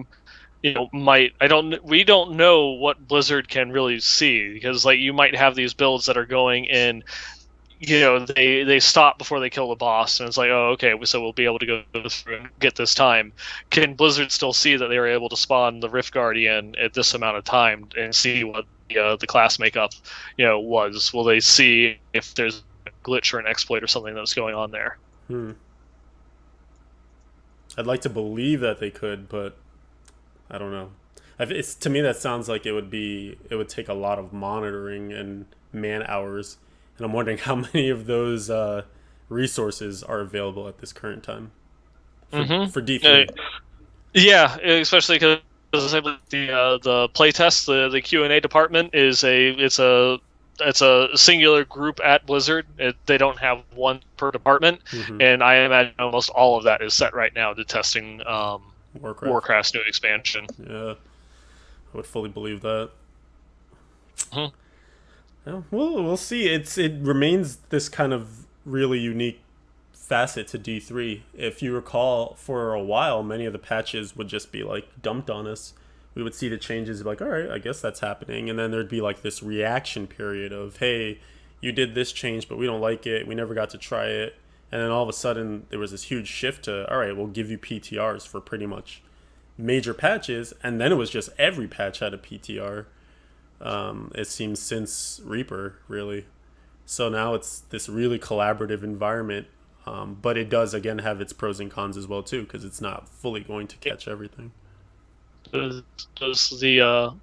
A: might I don't we don't know what Blizzard can really see, because like you might have these builds that are going in, they stop before they kill the boss, and it's like, oh, okay, so we'll be able to go through and get this time. Can Blizzard still see that they were able to spawn the Rift Guardian at this amount of time and see what the class makeup was? Will they see if there's a glitch or an exploit or something that's going on there?
B: Hmm. I'd like to believe that they could, but I don't know. It's to me that sounds like it would take a lot of monitoring and man hours, and I'm wondering how many of those resources are available at this current time
A: Mm-hmm.
B: for D3.
A: Yeah, especially because the playtest, the Q&A department it's a singular group at Blizzard. They don't have one per department,
B: Mm-hmm.
A: and I imagine almost all of that is set right now to testing
B: Warcraft.
A: Warcraft's new expansion.
B: Yeah, I would fully believe that.
A: Mhm.
B: Yeah, well, we'll see. It remains this kind of really unique facet to D3. If you recall, for a while, many of the patches would just be like dumped on us. We would see the changes, like, all right, I guess that's happening, and then there'd be like this reaction period of, hey, you did this change, but we don't like it. We never got to try it, and then all of a sudden there was this huge shift to, all right, we'll give you PTRs for pretty much major patches, and then it was just every patch had a PTR. It seems since Reaper, really. So now it's this really collaborative environment, but it does again have its pros and cons as well too, because it's not fully going to catch everything.
A: Does the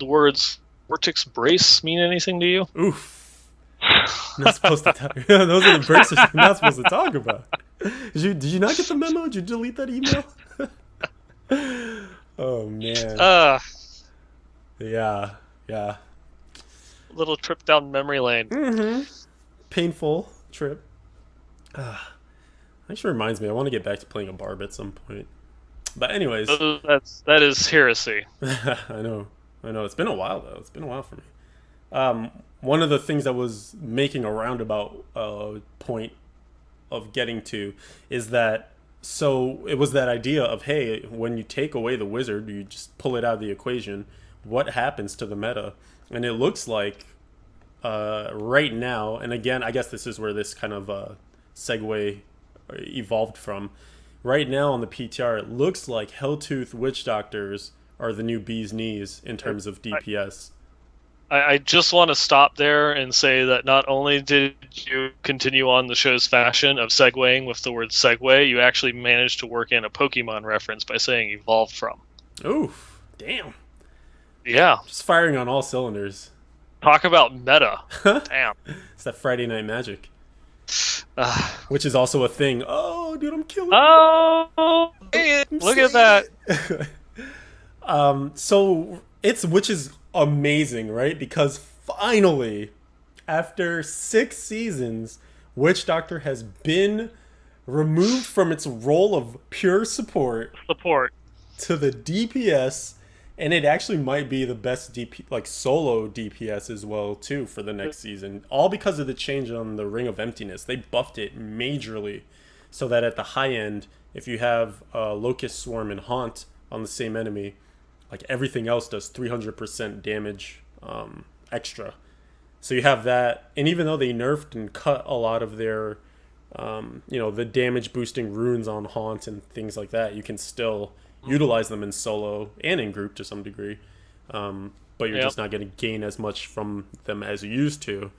A: words Vortex Brace mean anything to you?
B: Oof, not supposed to talk. Those are the braces we're not supposed to talk about. Did you not get the memo? Did you delete that email? Oh man,
A: uh
B: yeah, yeah.
A: Little trip down memory lane.
B: Mm-hmm. Painful trip. Actually reminds me, I want to get back to playing a barb at some point. But anyways,
A: That is heresy.
B: I know, I know. It's been a while though. It's been a while for me. One of the things that was making a roundabout point of getting to is that, so it was that idea of, hey, when you take away the wizard, you just pull it out of the equation. What happens to the meta? And it looks like right now, and again, I guess this is where this kind of segue evolved from. Right now on the PTR, it looks like Helltooth Witch Doctors are the new bee's knees in terms of DPS.
A: I just want to stop there and say that not only did you continue on the show's fashion of segueing with the word segue, you actually managed to work in a Pokemon reference by saying evolved from.
B: Oof, damn.
A: Yeah.
B: Just firing on all cylinders.
A: Talk about meta. Damn.
B: It's that Friday Night Magic.
A: Uh,
B: Which is also a thing. Oh, dude, I'm killing
A: oh, look at that.
B: So it's, which is amazing, right? Because finally, after 6 seasons, Witch Doctor has been removed from its role of pure support to the DPS, and it actually might be the best like solo DPS as well too for the next season. All because of the change on the Ring of Emptiness. They buffed it majorly, so that at the high end, if you have Locust Swarm and Haunt on the same enemy, like everything else does 300% damage extra. So you have that, and even though they nerfed and cut a lot of their, the damage boosting runes on Haunt and things like that, you can still utilize them in solo and in group to some degree. But you're just not going to gain as much from them as you used to,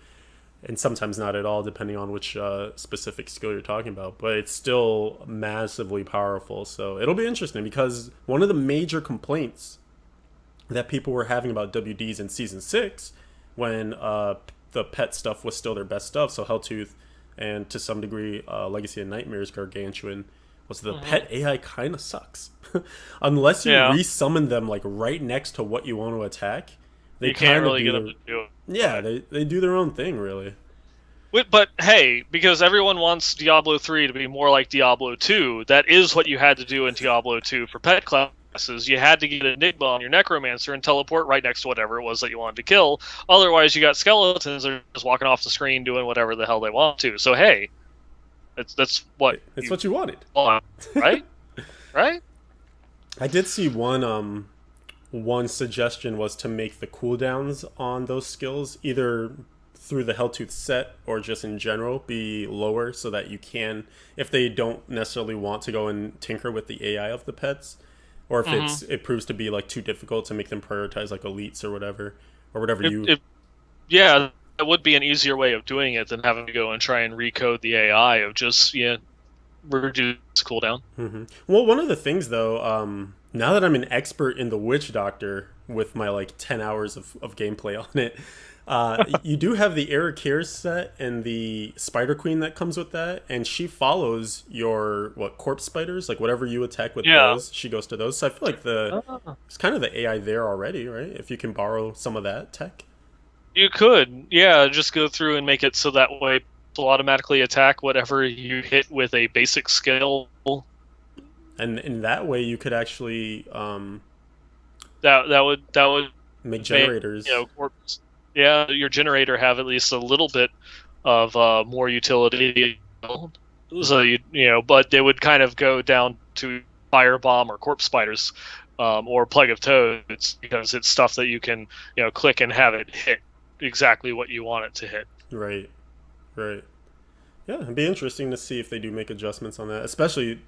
B: and sometimes not at all, depending on which specific skill you're talking about. But it's still massively powerful, so it'll be interesting, because one of the major complaints that people were having about WDs in Season 6, when the pet stuff was still their best stuff, so Helltooth and to some degree Legacy of Nightmares Gargantuan, was the pet AI kind of sucks. Unless you resummon them like right next to what you want to attack, they
A: can't really get them to do it.
B: Yeah, they do their own thing, really.
A: But hey, because everyone wants Diablo 3 to be more like Diablo 2, that is what you had to do in Diablo 2 for pet classes. You had to get Enigma on your Necromancer and teleport right next to whatever it was that you wanted to kill. Otherwise, you got skeletons that are just walking off the screen doing whatever the hell they want to. So hey, that's what
B: what you wanted,
A: right? Right?
B: I did see one suggestion was to make the cooldowns on those skills, either through the Helltooth set or just in general, be lower, so that you can, if they don't necessarily want to go and tinker with the AI of the pets, or if it proves to be like too difficult, to make them prioritize like elites or whatever
A: yeah, that would be an easier way of doing it than having to go and try and recode the AI of just reduce cooldown.
B: Well, one of the things though, now that I'm an expert in the Witch Doctor with my like 10 hours of gameplay on it, you do have the Ericare set and the Spider Queen that comes with that, and she follows your corpse spiders, like whatever you attack with those, she goes to those. So I feel like it's kind of the AI there already, right? If you can borrow some of that tech,
A: you could, just go through and make it so that way will automatically attack whatever you hit with a basic skill.
B: And in that way, you could actually
A: that would
B: make generators.
A: Your generator have at least a little bit of more utility. So but they would kind of go down to Firebomb or Corpse Spiders, or Plague of Toads, because it's stuff that you can click and have it hit exactly what you want it to hit.
B: Right. Yeah, it'd be interesting to see if they do make adjustments on that, especially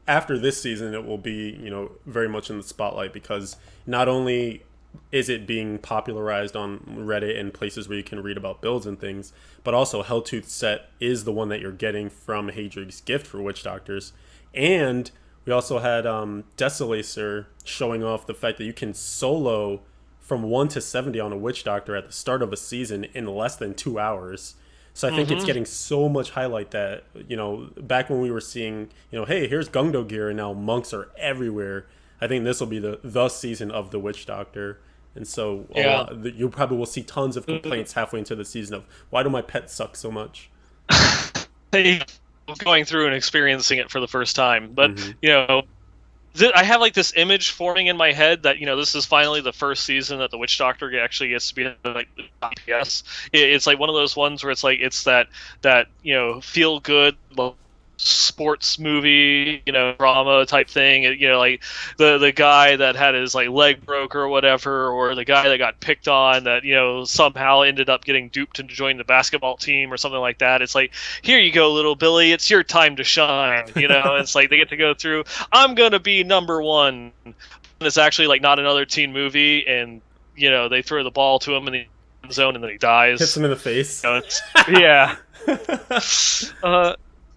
B: after this season. It will be very much in the spotlight, because not only is it being popularized on Reddit and places where you can read about builds and things, but also Helltooth set is the one that you're getting from Hadrig's gift for Witch Doctors. And we also had Desolacer showing off the fact that you can solo from 1 to 70 on a Witch Doctor at the start of a season in less than 2 hours. So I think it's getting so much highlight that, back when we were seeing, hey, here's Gungdo gear, and now monks are everywhere. I think this will be the season of the Witch Doctor. And so you probably will see tons of complaints halfway into the season of, why do my pets suck so much?
A: Going through and experiencing it for the first time. But, I have like this image forming in my head that this is finally the first season that the Witch Doctor actually gets to be like yes. It's like one of those ones where it's like it's that feel good sports movie drama type thing. Like the guy that had his like leg broke or whatever, or the guy that got picked on that somehow ended up getting duped to join the basketball team or something like that. It's like, here you go, little Billy, it's your time to shine. It's like they get to go through, I'm gonna be number one. And it's actually like not another teen movie, and they throw the ball to him in the end zone and then he
B: Hits
A: dies.
B: him in the face.
A: Yeah. uh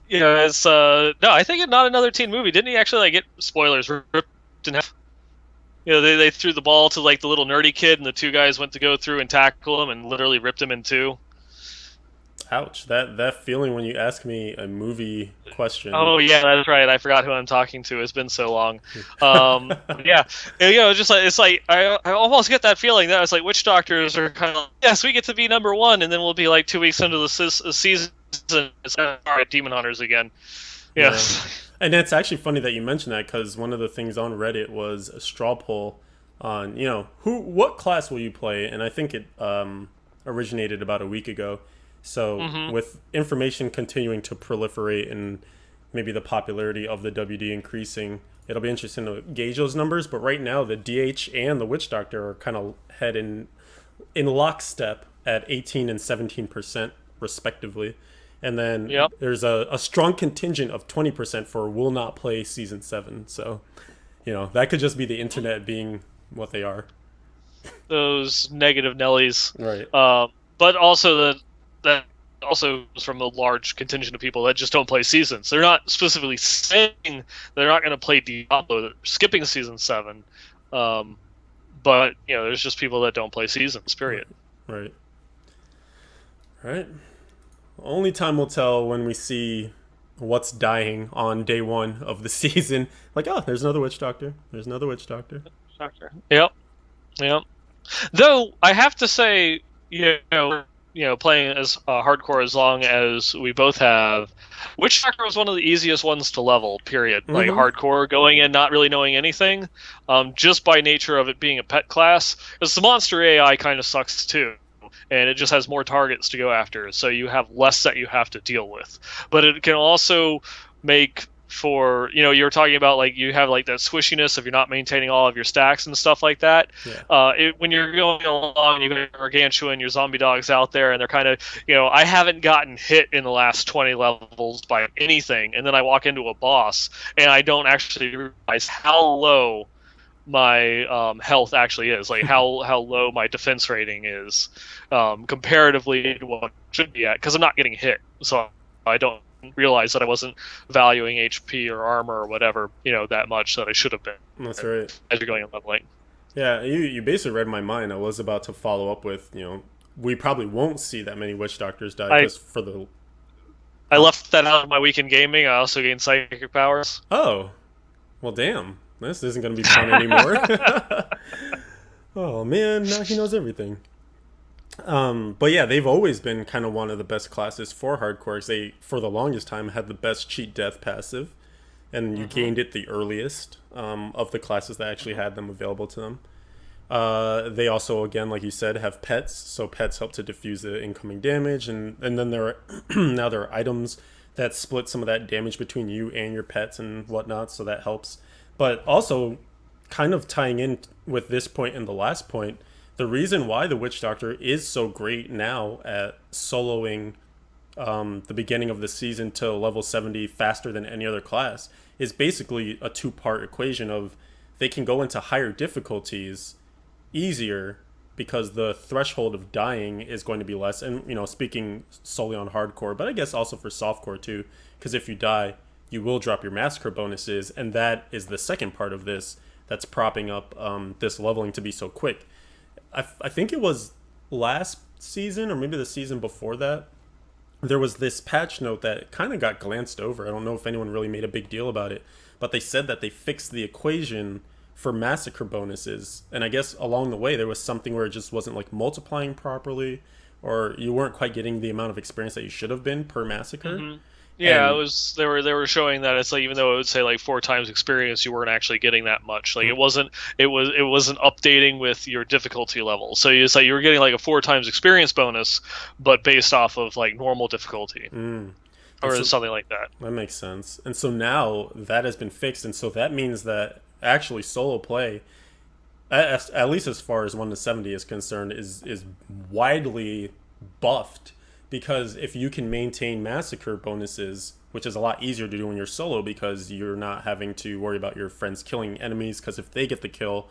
A: it's no, I think it's not another teen movie. Didn't he actually like get, spoilers, ripped in half? They threw the ball to like the little nerdy kid, and the two guys went to go through and tackle him, and literally ripped him in two.
B: Ouch! That feeling when you ask me a movie question.
A: Oh yeah, that's right. I forgot who I'm talking to. It's been so long. Yeah, just like it's like I almost get that feeling that it's like witch doctors are kind of like, yes, we get to be number one, and then we'll be like 2 weeks into the season. It's all right, demon hunters again.
B: Yeah.
A: Yes.
B: And it's actually funny that you mentioned that because one of the things on Reddit was a straw poll on, what class will you play? And I think it originated about a week ago. So
A: Mm-hmm.
B: with information continuing to proliferate and maybe the popularity of the WD increasing, it'll be interesting to gauge those numbers. But right now, the DH and the Witch Doctor are kind of head in lockstep at 18 and 17% respectively. And then
A: Yep.
B: there's a strong contingent of 20% for will not play season 7. So, that could just be the internet being what they are.
A: Those negative Nellies.
B: Right.
A: But also that also is from a large contingent of people that just don't play seasons. They're not specifically saying they're not going to play Diablo. They're skipping season 7. But there's just people that don't play seasons. Period.
B: Right. Right. Only time will tell when we see what's dying on day 1 of the season. Like, oh, there's another witch doctor. There's another witch doctor.
A: Doctor. Yep. Yep. Though I have to say, playing as hardcore as long as we both have, Witch Doctor was one of the easiest ones to level. Period. Like hardcore, going in not really knowing anything, just by nature of it being a pet class. Because the monster AI kind of sucks too, and it just has more targets to go after, so you have less that you have to deal with. But it can also make for you were talking about like you have like that squishiness if you're not maintaining all of your stacks and stuff like that.
B: Yeah.
A: When you're going along, you got your gargantua and your zombie dogs out there, and they're kind of I haven't gotten hit in the last 20 levels by anything, and then I walk into a boss and I don't actually realize how low my health actually is, like how low my defense rating is comparatively to what it should be at, because I'm not getting hit, so I don't realize that I wasn't valuing HP or armor or whatever that much that I should have been.
B: That's right.
A: As you're going and leveling.
B: Yeah, you basically read my mind. I was about to follow up with, we probably won't see that many witch doctors die because for the.
A: I left that out of my weekend gaming. I also gained psychic powers.
B: Oh, well, damn. This isn't going to be fun anymore. Oh, man. Now he knows everything. But yeah, they've always been kind of one of the best classes for hardcore. They, for the longest time, had the best cheat death passive. And you gained it the earliest of the classes that actually had them available to them. They also, again, like you said, have pets. So pets help to diffuse the incoming damage. And then there are now there are items that split some of that damage between you and your pets and whatnot. So that helps. But also, kind of tying in with this point and the last point, the reason why the Witch Doctor is so great now at soloing the beginning of the season to level 70 faster than any other class is basically a 2-part equation of they can go into higher difficulties easier because the threshold of dying is going to be less. And, speaking solely on hardcore, but I guess also for softcore too, because if you die, you will drop your massacre bonuses, and that is the second part of this that's propping up this leveling to be so quick. I think it was last season or maybe the season before that, there was this patch note that kind of got glanced over. I don't know if anyone really made a big deal about it, but they said that they fixed the equation for massacre bonuses, and I guess along the way there was something where it just wasn't like multiplying properly, or you weren't quite getting the amount of experience that you should have been per massacre.
A: Yeah, it
B: And
A: was they were showing that it's like even though it would say like 4 times experience, you weren't actually getting that much. Like it wasn't updating with your difficulty level. So it's like you were getting like a 4 times experience bonus, but based off of like normal difficulty
B: and
A: or
B: so
A: something like that.
B: that makes sense. And so now that has been fixed, and so that means that actually solo play, at least as far as 1 to 70 is concerned, is widely buffed, because if you can maintain massacre bonuses, which is a lot easier to do when you're solo because you're not having to worry about your friends killing enemies, because if they get the kill,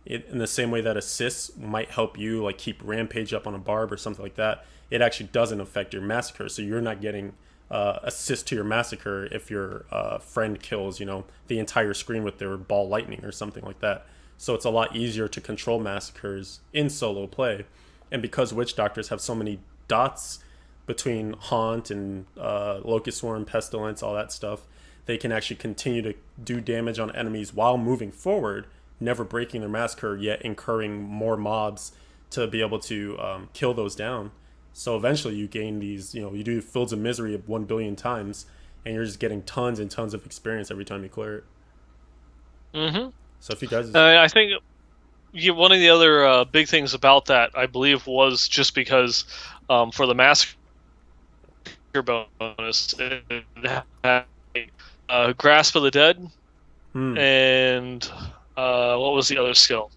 B: in the same way that assists might help you like keep rampage up on a barb or something like that, it actually doesn't affect your massacre. So you're not getting assist to your massacre if your friend kills, the entire screen with their ball lightning or something like that. So it's a lot easier to control massacres in solo play. And because witch doctors have so many dots between haunt and locust swarm, pestilence, all that stuff, they can actually continue to do damage on enemies while moving forward, never breaking their massacre, yet incurring more mobs to be able to kill those down. So eventually you gain these, you do Fields of Misery 1 billion times, and you're just getting tons and tons of experience every time you clear it.
A: Hmm.
B: So if you guys.
A: I think one of the other big things about that, I believe, was just because for the massacre bonus, it had Grasp of the Dead
B: Hmm.
A: and what was the other skill?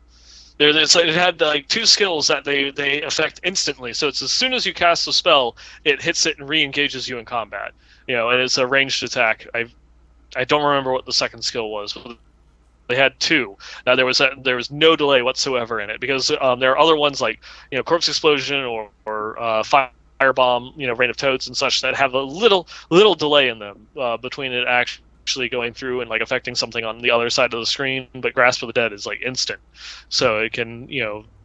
A: It's like it had like two skills that they affect instantly. So it's as soon as you cast a spell, it hits it and re-engages you in combat. And it's a ranged attack. I don't remember what the second skill was. They had two. Now there was no delay whatsoever in it because there are other ones like corpse explosion or firebomb, rain of toads and such that have a little delay in them between it actually going through and like affecting something on the other side of the screen. But Grasp of the Dead is like instant, so it can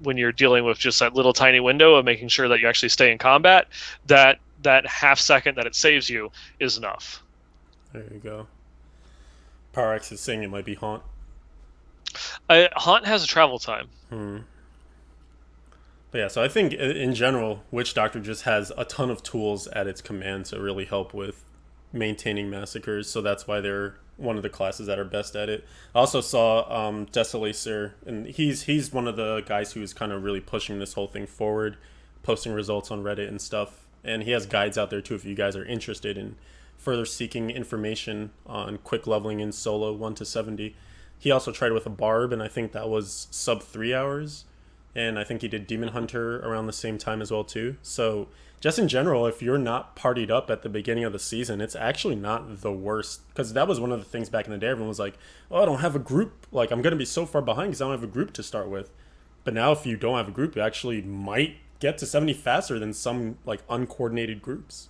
A: when you're dealing with just that little tiny window of making sure that you actually stay in combat, that half second that it saves you is enough.
B: There you go. Parax is saying it might be haunt.
A: Haunt has a travel time.
B: Hmm. But yeah, so I think in general, Witch Doctor just has a ton of tools at its command to really help with maintaining massacres. So that's why they're one of the classes that are best at it. I also saw Desolacer, and he's one of the guys who is kind of really pushing this whole thing forward, posting results on Reddit and stuff. And he has guides out there too if you guys are interested in further seeking information on quick leveling in solo 1 to 70. He also tried with a barb, and I think that was sub 3 hours, and I think he did Demon Hunter around the same time as well too. So just in general, if you're not partied up at the beginning of the season, it's actually not the worst, because that was one of the things back in the day. Everyone was like, "Oh, I don't have a group. Like I'm gonna be so far behind because I don't have a group to start with." But now, if you don't have a group, you actually might get to 70 faster than some like uncoordinated groups.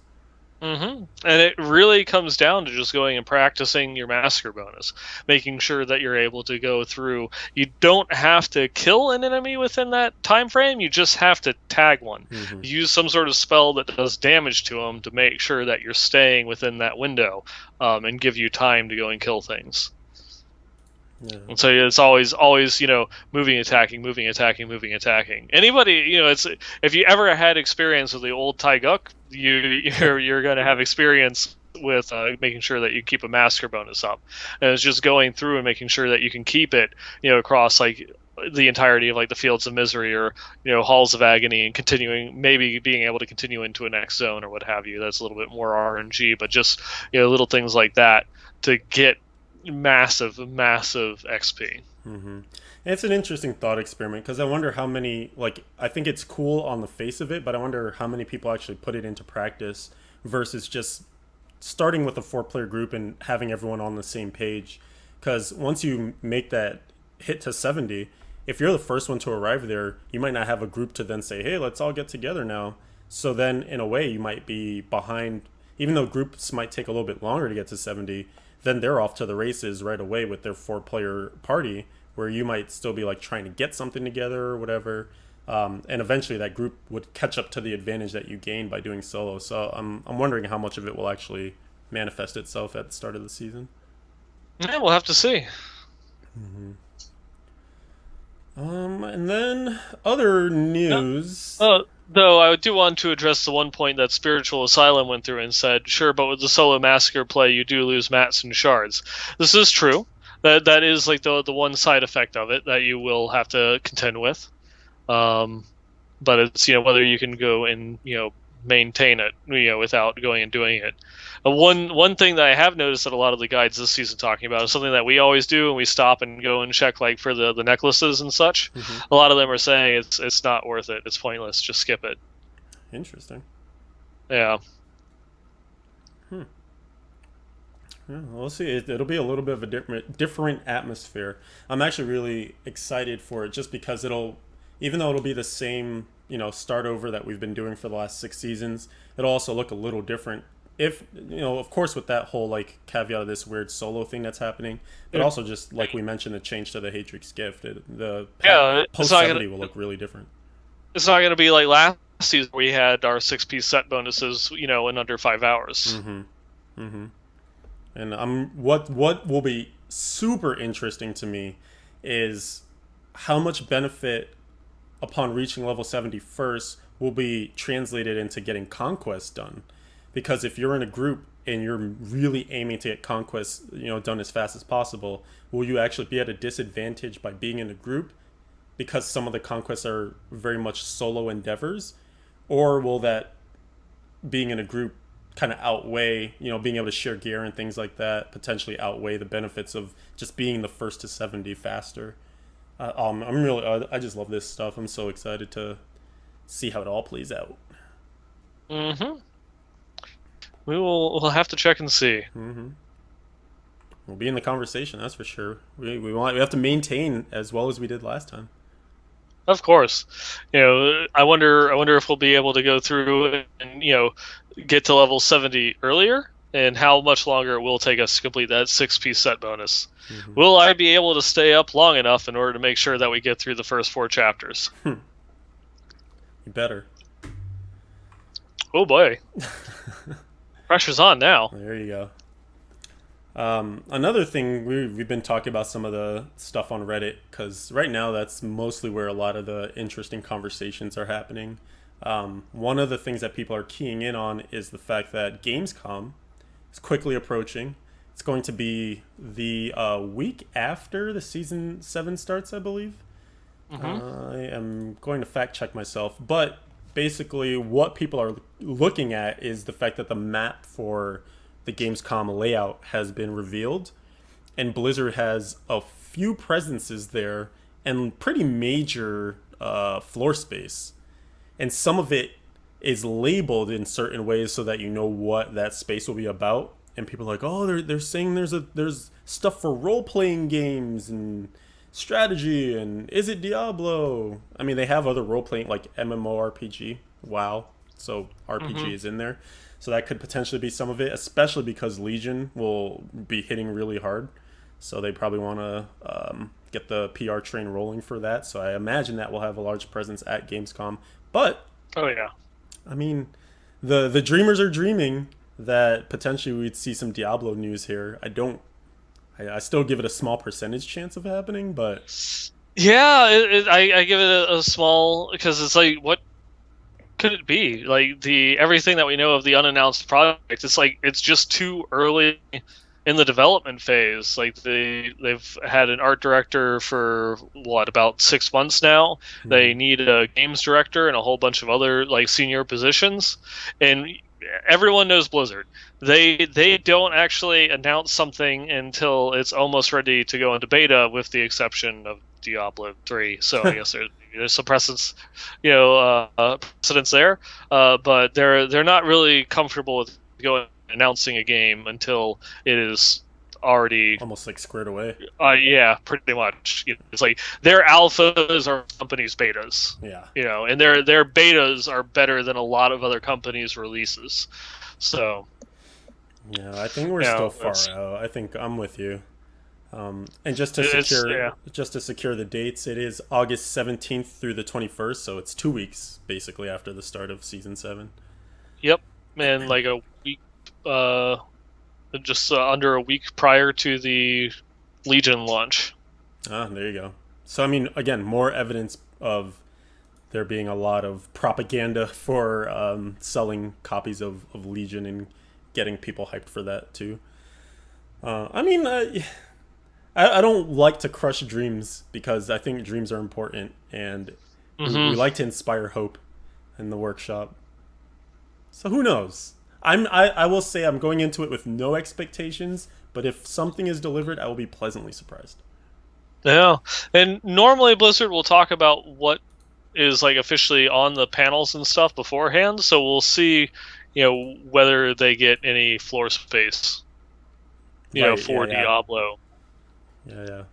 A: And it really comes down to just going and practicing your massacre bonus, making sure that you're able to go through. You don't have to kill an enemy within that time frame. You just have to tag one.
B: Mm-hmm.
A: Use some sort of spell that does damage to them to make sure that you're staying within that window, and give you time to go and kill things.
B: Yeah.
A: And so it's always, moving, attacking, moving, attacking, moving, attacking. Anybody, it's if you ever had experience with the old Taiguk, you're going to have experience with making sure that you keep a massacre bonus up, and it's just going through and making sure that you can keep it, across like the entirety of like the Fields of Misery or Halls of Agony, and continuing, maybe being able to continue into a next zone or what have you. That's a little bit more RNG, but just little things like that to get massive XP.
B: Mm-hmm. And it's an interesting thought experiment, because I wonder how many, like, I think it's cool on the face of it, but I wonder how many people actually put it into practice versus just starting with a 4 player group and having everyone on the same page. Because once you make that hit to 70, if you're the first one to arrive there, you might not have a group to then say, hey, let's all get together now. So then, in a way, you might be behind, even though groups might take a little bit longer to get to 70, then they're off to the races right away with their 4 player party, where you might still be like trying to get something together or whatever. And eventually that group would catch up to the advantage that you gained by doing solo. So I'm wondering how much of it will actually manifest itself at the start of the season.
A: Yeah, we'll have to see.
B: And then other
A: No,
B: news.
A: uh, Though I do want to address the one point that Spiritual Asylum went through and said, sure, but with the solo massacre play, you do lose mats and shards. This is true. That is like the one side effect of it that you will have to contend with. Um, but it's whether you can go and maintain it without going and doing it. One thing that I have noticed that a lot of the guides this season talking about is something that we always do, and we stop and go and check like for the necklaces and such.
B: Mm-hmm.
A: A lot of them are saying it's not worth it. It's pointless. Just skip it.
B: Interesting.
A: Yeah.
B: Hmm. Yeah, we'll see. It'll be a little bit of a different atmosphere. I'm actually really excited for it, just because even though it'll be the same, start over that we've been doing for the last 6 seasons, it'll also look a little different. If of course, with that whole like caveat of this weird solo thing that's happening, but also just like we mentioned, the change to the Hatrix gift, the
A: Yeah,
B: post 70 will look really different.
A: it's not gonna be like last season where we had our 6-piece set bonuses, in under 5 hours.
B: Mm-hmm. Mm-hmm. And what will be super interesting to me is how much benefit upon reaching level 70 first will be translated into getting conquest done. Because if you're in a group and you're really aiming to get conquest, done as fast as possible, will you actually be at a disadvantage by being in a group because some of the conquests are very much solo endeavors, or will that being in a group kind of outweigh, being able to share gear and things like that, potentially outweigh the benefits of just being the first to 70 faster? I just love this stuff. I'm so excited to see how it all plays out.
A: Mm-hmm. We'll have to check and see.
B: Mm-hmm. We'll be in the conversation, that's for sure. We have to maintain as well as we did last time.
A: Of course, I wonder if we'll be able to go through and get to level 70 earlier, and how much longer it will take us to complete that 6-piece set bonus.
B: Mm-hmm.
A: Will I be able to stay up long enough in order to make sure that we get through the first 4 chapters?
B: You better.
A: Oh boy, pressure's on now.
B: There you go. Another thing, we've been talking about some of the stuff on Reddit, because right now that's mostly where a lot of the interesting conversations are happening. One of the things that people are keying in on is the fact that Gamescom is quickly approaching. It's going to be the week after the season 7 starts, I believe.
A: Mm-hmm.
B: I am going to fact check myself, but basically what people are looking at is the fact that the map for the Gamescom layout has been revealed, and Blizzard has a few presences there and pretty major floor space, and some of it is labeled in certain ways so that you know what that space will be about. And people are like, oh, they're saying there's stuff for role playing games and strategy, and is it Diablo? I mean, they have other role playing like MMORPG, WoW, so RPG
A: Mm-hmm.
B: is in there. So that could potentially be some of it, especially because Legion will be hitting really hard. So they probably want to get the PR train rolling for that. So I imagine that will have a large presence at Gamescom. But
A: Oh yeah.
B: I mean, the dreamers are dreaming that potentially we'd see some Diablo news here. I still give it a small percentage chance of happening, but
A: Yeah, I give it a small, because it's like, what could it be? Like, the everything that we know of the unannounced project, it's like it's just too early in the development phase. Like, they've had an art director for what, about 6 months now. They need a games director and a whole bunch of other like senior positions, and everyone knows Blizzard. They don't actually announce something until it's almost ready to go into beta, with the exception of Diablo 3. So I guess there's some precedence, precedence there. But they're not really comfortable with going announcing a game until it is already,
B: almost like squared away.
A: yeah, pretty much. It's like their alphas are companies' betas,
B: Yeah.
A: and their betas are better than a lot of other companies' releases. So
B: Yeah, I think we're
A: you
B: still
A: know,
B: far out. I think I'm with you. And just to
A: it's
B: secure
A: yeah.
B: the dates, it is August 17th through the 21st, so it's 2 weeks basically after the start of season 7.
A: Yep, and like a week, just under a week prior to the Legion launch.
B: Ah, there you go. So I mean, again, more evidence of there being a lot of propaganda for selling copies of Legion and getting people hyped for that too. I mean, I don't like to crush dreams because I think dreams are important and we
A: Hmm.
B: like to inspire hope in the workshop. So who knows? I will say I'm going into it with no expectations, but if something is delivered, I will be pleasantly surprised.
A: Yeah, and normally Blizzard will talk about what is like officially on the panels and stuff beforehand, so we'll see, whether they get any floor space,
B: Right? Yeah,
A: for
B: yeah,
A: Diablo.
B: yeah, yeah.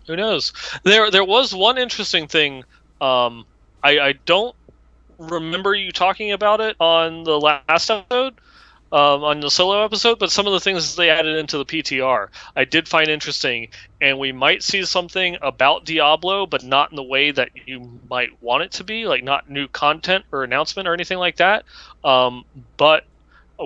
A: Who knows? There was one interesting thing. I don't remember you talking about it on the last episode, on the solo episode, but some of the things they added into the PTR I did find interesting, and we might see something about Diablo, but not in the way that you might want it to be, like not new content or announcement or anything like that. But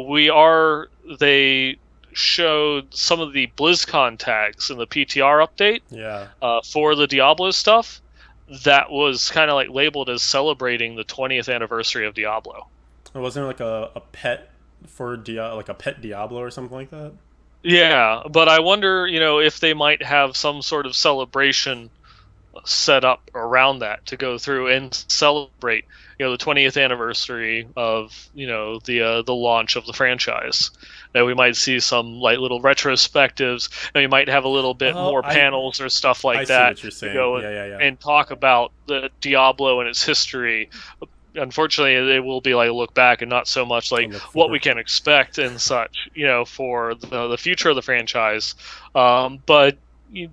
A: we are they showed some of the BlizzCon tags in the PTR update
B: Yeah.
A: for the Diablo stuff that was kind of like labeled as celebrating the 20th anniversary of Diablo.
B: Wasn't there like a pet for like a pet Diablo or something like that?
A: Yeah, but I wonder, if they might have some sort of celebration set up around that to go through and celebrate, the 20th anniversary of, the launch of the franchise. That we might see some like little retrospectives, and we might have a little bit
B: Oh,
A: more panels or stuff
B: I
A: like
B: see
A: that
B: what you're
A: to
B: saying.
A: go
B: Yeah, yeah, yeah.
A: and talk about the Diablo and its history. Unfortunately, it will be like a look back and not so much
B: A
A: like
B: look
A: what we
B: forward.
A: can expect and such, for the future of the franchise. But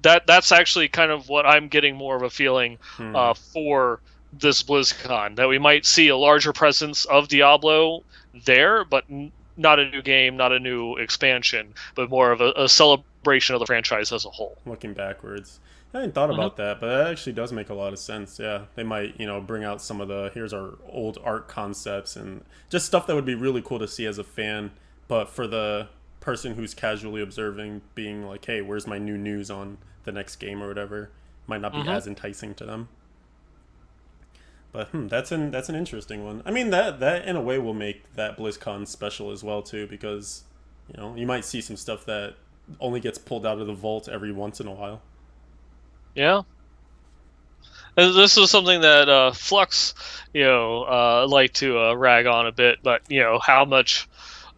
A: that's actually kind of what I'm getting more of a feeling
B: Hmm.
A: for this BlizzCon, that we might see a larger presence of Diablo there, but not a new game, not a new expansion, but more of a celebration of the franchise as a whole.
B: Looking backwards. I hadn't thought
A: Hmm.
B: about that, but that actually does make a lot of sense. Yeah, they might, bring out some of the here's our old art concepts and just stuff that would be really cool to see as a fan. But for the person who's casually observing, being like, "Hey, where's my new news on the next game or whatever?" might not be
A: Hmm.
B: as enticing to them. But that's an interesting one. I mean that in a way will make that BlizzCon special as well too, because you might see some stuff that only gets pulled out of the vault every once in a while.
A: Yeah. And this is something that Flux, like to rag on a bit, but how much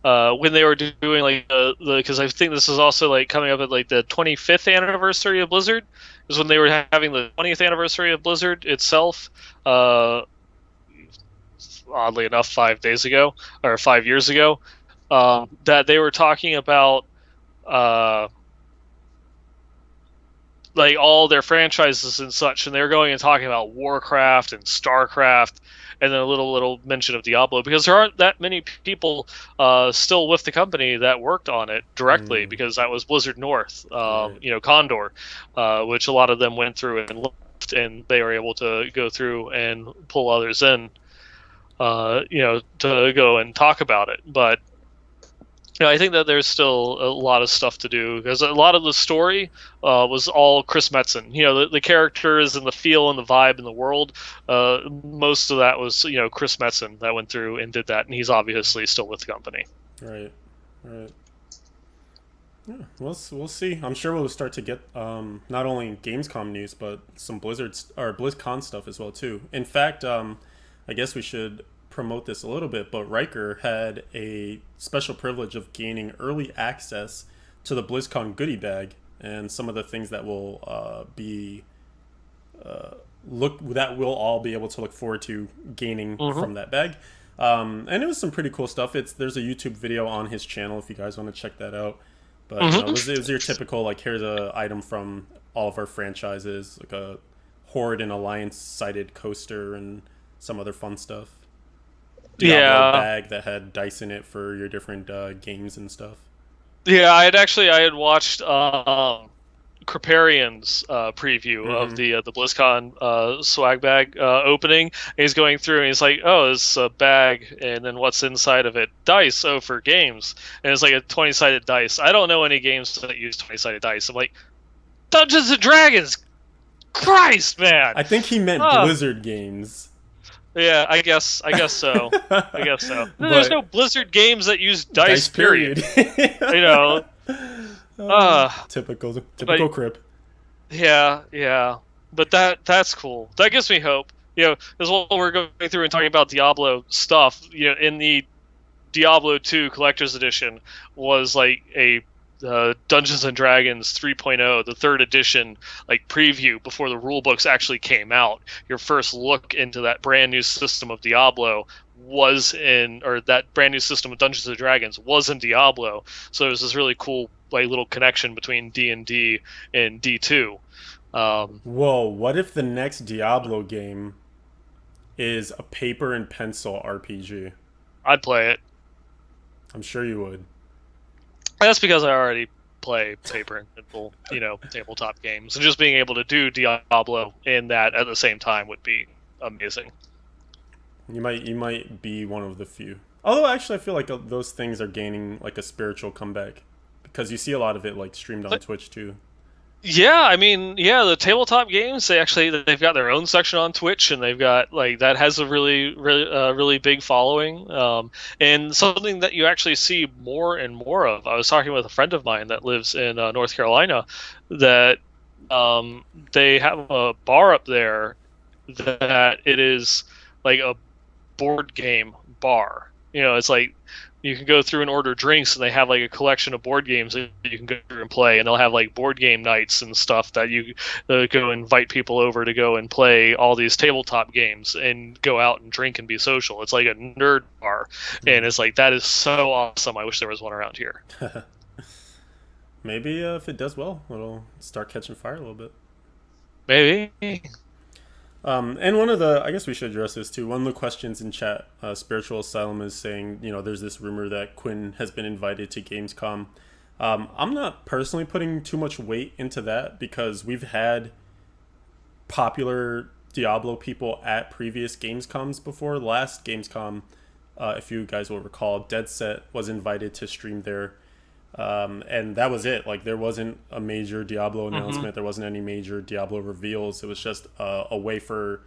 A: when they were doing like the because I think this is also like coming up at like the 25th anniversary of Blizzard is when they were having the 20th anniversary of Blizzard itself. Uh, Oddly enough, 5 days ago or 5 years ago, that they were talking about. Uh, like all their franchises and such, and they're going and talking about Warcraft and Starcraft, and then a little mention of Diablo, because there aren't that many people still with the company that worked on it directly,
B: Hmm.
A: because that was Blizzard North,
B: Right.
A: Condor, which a lot of them went through and left, and they were able to go through and pull others in, to go and talk about it, but. I think that there's still a lot of stuff to do, because a lot of the story was all Chris Metzen. The characters and the feel and the vibe and the world. Most of that was Chris Metzen that went through and did that, and he's obviously still with the company.
B: Right. Right. Yeah, we'll see. I'm sure we'll start to get not only Gamescom news but some Blizzard's or BlizzCon stuff as well too. In fact, I guess we should promote this a little bit. But Riker had a special privilege of gaining early access to the BlizzCon goodie bag and some of the things that will be look that we'll all be able to look forward to gaining
A: Hmm.
B: from that bag. And it was some pretty cool stuff. There's a YouTube video on his channel if you guys want to check that out. But
A: Hmm.
B: it was your typical like here's a item from all of our franchises, like a Horde and Alliance sided coaster and some other fun stuff. Diablo
A: Yeah,
B: bag that had dice in it for your different games and stuff.
A: yeah. I had watched Kriparian's preview of
B: Mm-hmm.
A: the BlizzCon swag bag opening. And he's going through and he's like, "Oh, it's a bag, and then what's inside of it? Dice. Oh, for games." And it's like a 20-sided dice. I don't know any games that use 20-sided dice. I'm like, Dungeons and Dragons. Christ, man.
B: I think he meant
A: Oh,
B: Blizzard games.
A: Yeah, I guess so. I guess so. There's no
B: But
A: Blizzard games that use dice.
B: dice
A: Period.
B: period.
A: You know. Uh,
B: Typical
A: but
B: crip.
A: yeah, yeah. But that's cool. That gives me hope. As well we're going through and talking about Diablo stuff. In the Diablo 2 Collector's Edition was like a Dungeons and Dragons 3.0, the third edition, like preview before the rule books actually came out. Your first look into that brand new system of Diablo or that brand new system of Dungeons and Dragons was in Diablo. So it was this really cool like little connection between D&D and D2.
B: Whoa, what if the next Diablo game is a paper and pencil RPG?
A: I'd play it.
B: I'm sure you would.
A: That's because I already play paper and pencil, tabletop games, and just being able to do Diablo in that at the same time would be amazing.
B: You might be one of the few. Although actually, I feel like those things are gaining like a spiritual comeback because you see a lot of it like streamed on
A: But
B: Twitch too.
A: yeah, I mean, yeah, the tabletop games they've got their own section on Twitch, and they've got like that has a really big following, and something that you actually see more and more of. I was talking with a friend of mine that lives in North Carolina, that um, they have a bar up there that it is like a board game bar. It's like you can go through and order drinks, and they have like a collection of board games that you can go through and play, and they'll have like board game nights and stuff that you go invite people over to go and play all these tabletop games and go out and drink and be social. It's like a nerd bar, and
B: Mm.
A: it's like that is so awesome. I wish there was one around here.
B: Maybe if it does well, it'll start catching fire a little bit.
A: Maybe.
B: And one of the, I guess we should address this too. One of the questions in chat, Spiritual Asylum is saying, there's this rumor that Quinn has been invited to Gamescom. I'm not personally putting too much weight into that because we've had popular Diablo people at previous Gamescoms before. Last Gamescom, if you guys will recall, Dead Set was invited to stream there. And that was it. Like there wasn't a major Diablo
A: Hmm.
B: announcement. There wasn't any major Diablo reveals. It was just a way for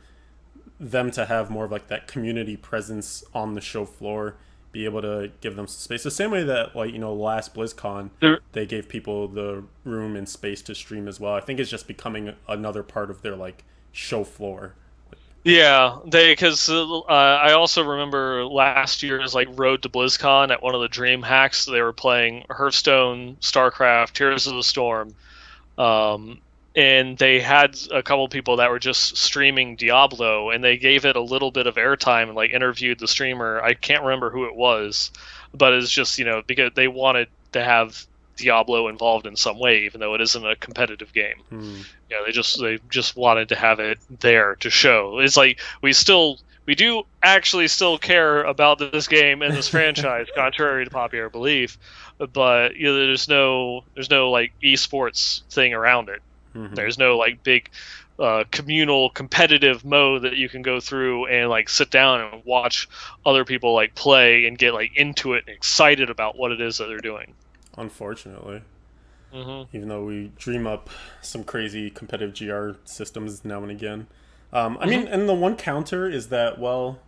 B: them to have more of like that community presence on the show floor, be able to give them some space. The same way that like last BlizzCon
A: There,
B: they gave people the room and space to stream as well. I think it's just becoming another part of their like show floor.
A: Yeah, they because I also remember last year's like Road to BlizzCon at one of the Dream Hacks. They were playing Hearthstone, StarCraft, Tears of the Storm, um, and they had a couple people that were just streaming Diablo, and they gave it a little bit of airtime and like interviewed the streamer. I can't remember who it was, but it's just because they wanted to have Diablo involved in some way, even though it isn't a competitive game.
B: Hmm.
A: They just wanted to have it there to show. It's like we do actually still care about this game and this franchise, contrary to popular belief, but there's no like esports thing around it.
B: Hmm.
A: There's no like big communal competitive mode that you can go through and like sit down and watch other people like play and get like into it and excited about what it is that they're doing.
B: Unfortunately,
A: Hmm.
B: even though we dream up some crazy competitive GR systems now and again. I
A: Hmm.
B: mean, and the one counter is that, well,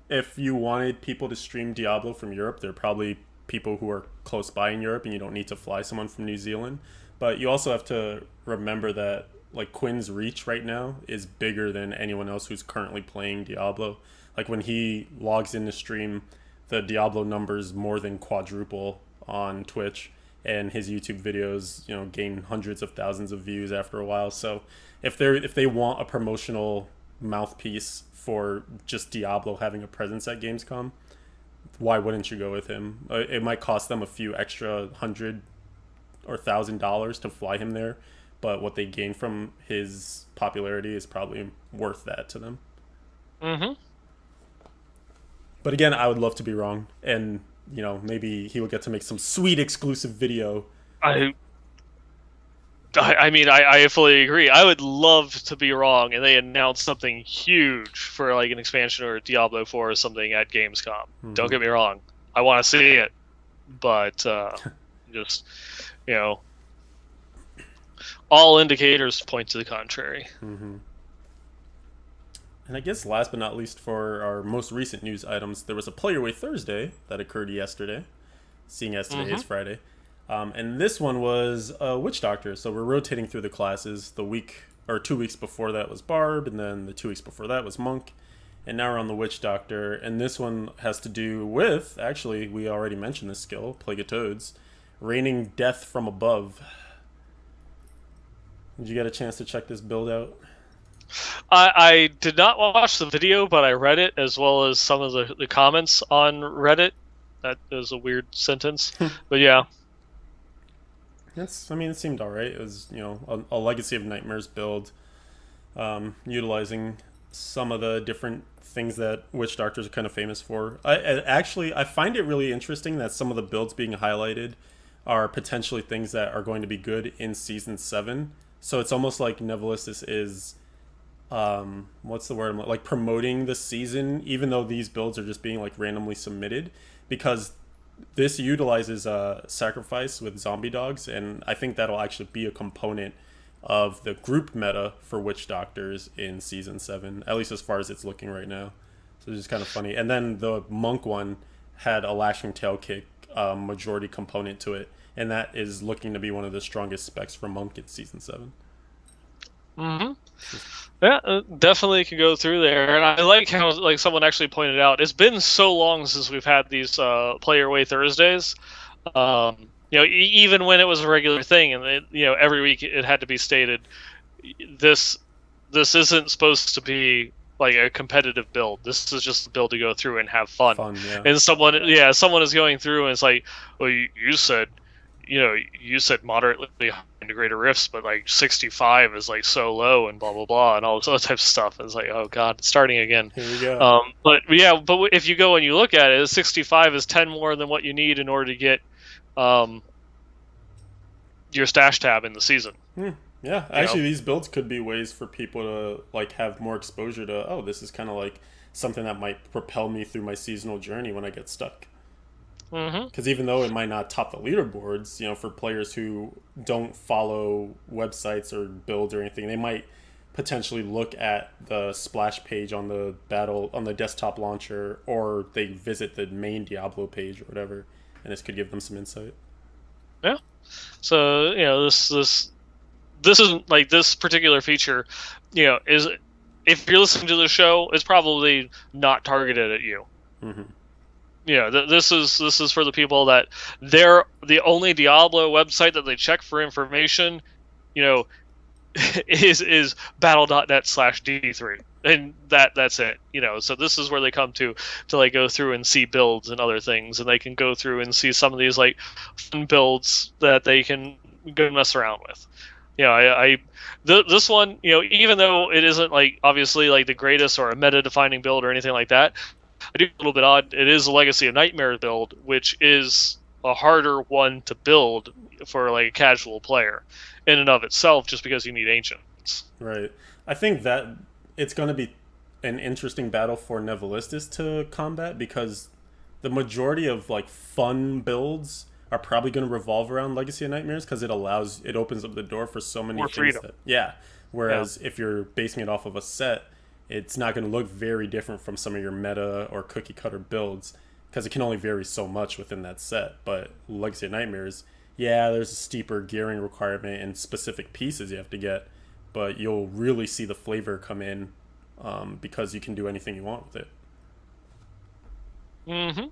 B: if you wanted people to stream Diablo from Europe, there are probably people who are close by in Europe and you don't need to fly someone from New Zealand. But you also have to remember that like Quinn's reach right now is bigger than anyone else who's currently playing Diablo. Like when he logs in to stream, the Diablo numbers more than quadruple on Twitch, and his YouTube videos, gain hundreds of thousands of views after a while. So if they want a promotional mouthpiece for just Diablo having a presence at Gamescom, why wouldn't you go with him? It might cost them a few extra hundred or $1,000 to fly him there, but what they gain from his popularity is probably worth that to them.
A: Hmm.
B: But again, I would love to be wrong, and maybe he will get to make some sweet exclusive video.
A: I I mean, I fully agree. I would love to be wrong, and they announce something huge for like an expansion or Diablo 4 or something at Gamescom. Don't
B: Hmm.
A: get me wrong. I want to see it, but just you know, all indicators point to the contrary.
B: Hmm. And I guess last but not least for our most recent news items, there was a Player Way Thursday that occurred yesterday, seeing as today is
A: Mm-hmm.
B: Friday. And this one was Witch Doctor. So we're rotating through the classes. The week or 2 weeks before that was Barb, and then the 2 weeks before that was Monk. And now we're on the Witch Doctor. And this one has to do with, actually, we already mentioned this skill, Plague of Toads, raining death from above. Did you get a chance to check this build out?
A: I did not watch the video, but I read it as well as some of the comments on Reddit. That is a weird sentence, but yeah.
B: I mean, it seemed alright. It was, a Legacy of Nightmares build, utilizing some of the different things that Witch Doctors are kind of famous for. I find it really interesting that some of the builds being highlighted are potentially things that are going to be good in Season 7. So it's almost like Nevilistus is, what's the word? Like promoting the season, even though these builds are just being like randomly submitted, because this utilizes sacrifice with zombie dogs, and I think that'll actually be a component of the group meta for Witch Doctors in Season 7, at least as far as it's looking right now. So it's just kind of funny. And then the Monk one had a Lashing Tail Kick majority component to it, and that is looking to be one of the strongest specs for Monk in Season 7.
A: Mm-hmm. Yeah, definitely can go through there, and I like how like someone actually pointed out. It's been so long since we've had these Player Way Thursdays. Even when it was a regular thing, and every week it had to be stated, this isn't supposed to be like a competitive build. This is just a build to go through and have fun.
B: Fun, yeah.
A: And someone is going through and it's like, well, you said, you said moderately high into greater rifts, but like 65 is like so low and blah blah blah and all this other type of stuff. And it's like, oh god, it's starting again.
B: Here we go.
A: But if you go and you look at it, 65 is 10 more than what you need in order to get your stash tab in the season.
B: Yeah, actually, these builds could be ways for people to like have more exposure to. Oh, this is kind of like something that might propel me through my seasonal journey when I get stuck. Because even though it might not top the leaderboards, for players who don't follow websites or builds or anything, they might potentially look at the splash page on the desktop launcher, or they visit the main Diablo page or whatever, and this could give them some insight.
A: Yeah. So this isn't like this particular feature. Is if you're listening to the show, it's probably not targeted at you.
B: Mm-hmm.
A: This is for the people that they're the only Diablo website that they check for information, is battle.net/D3, and that's it. So this is where they come to like go through and see builds and other things, and they can go through and see some of these like fun builds that they can go mess around with. This one, even though it isn't like obviously like the greatest or a meta defining build or anything like that, I do a little bit odd. It is a Legacy of Nightmare build, which is a harder one to build for like a casual player in and of itself, just because you need ancients.
B: Right. I think that it's going to be an interesting battle for Nevilistus to combat, because the majority of like fun builds are probably going to revolve around Legacy of Nightmares, because it opens up the door for so many
A: More
B: things.
A: freedom.
B: Whereas if you're basing it off of a set, it's not going to look very different from some of your meta or cookie cutter builds, because it can only vary so much within that set. But Legacy of Nightmares, there's a steeper gearing requirement and specific pieces you have to get, but you'll really see the flavor come in, because you can do anything you want with it.
A: Mm-hmm.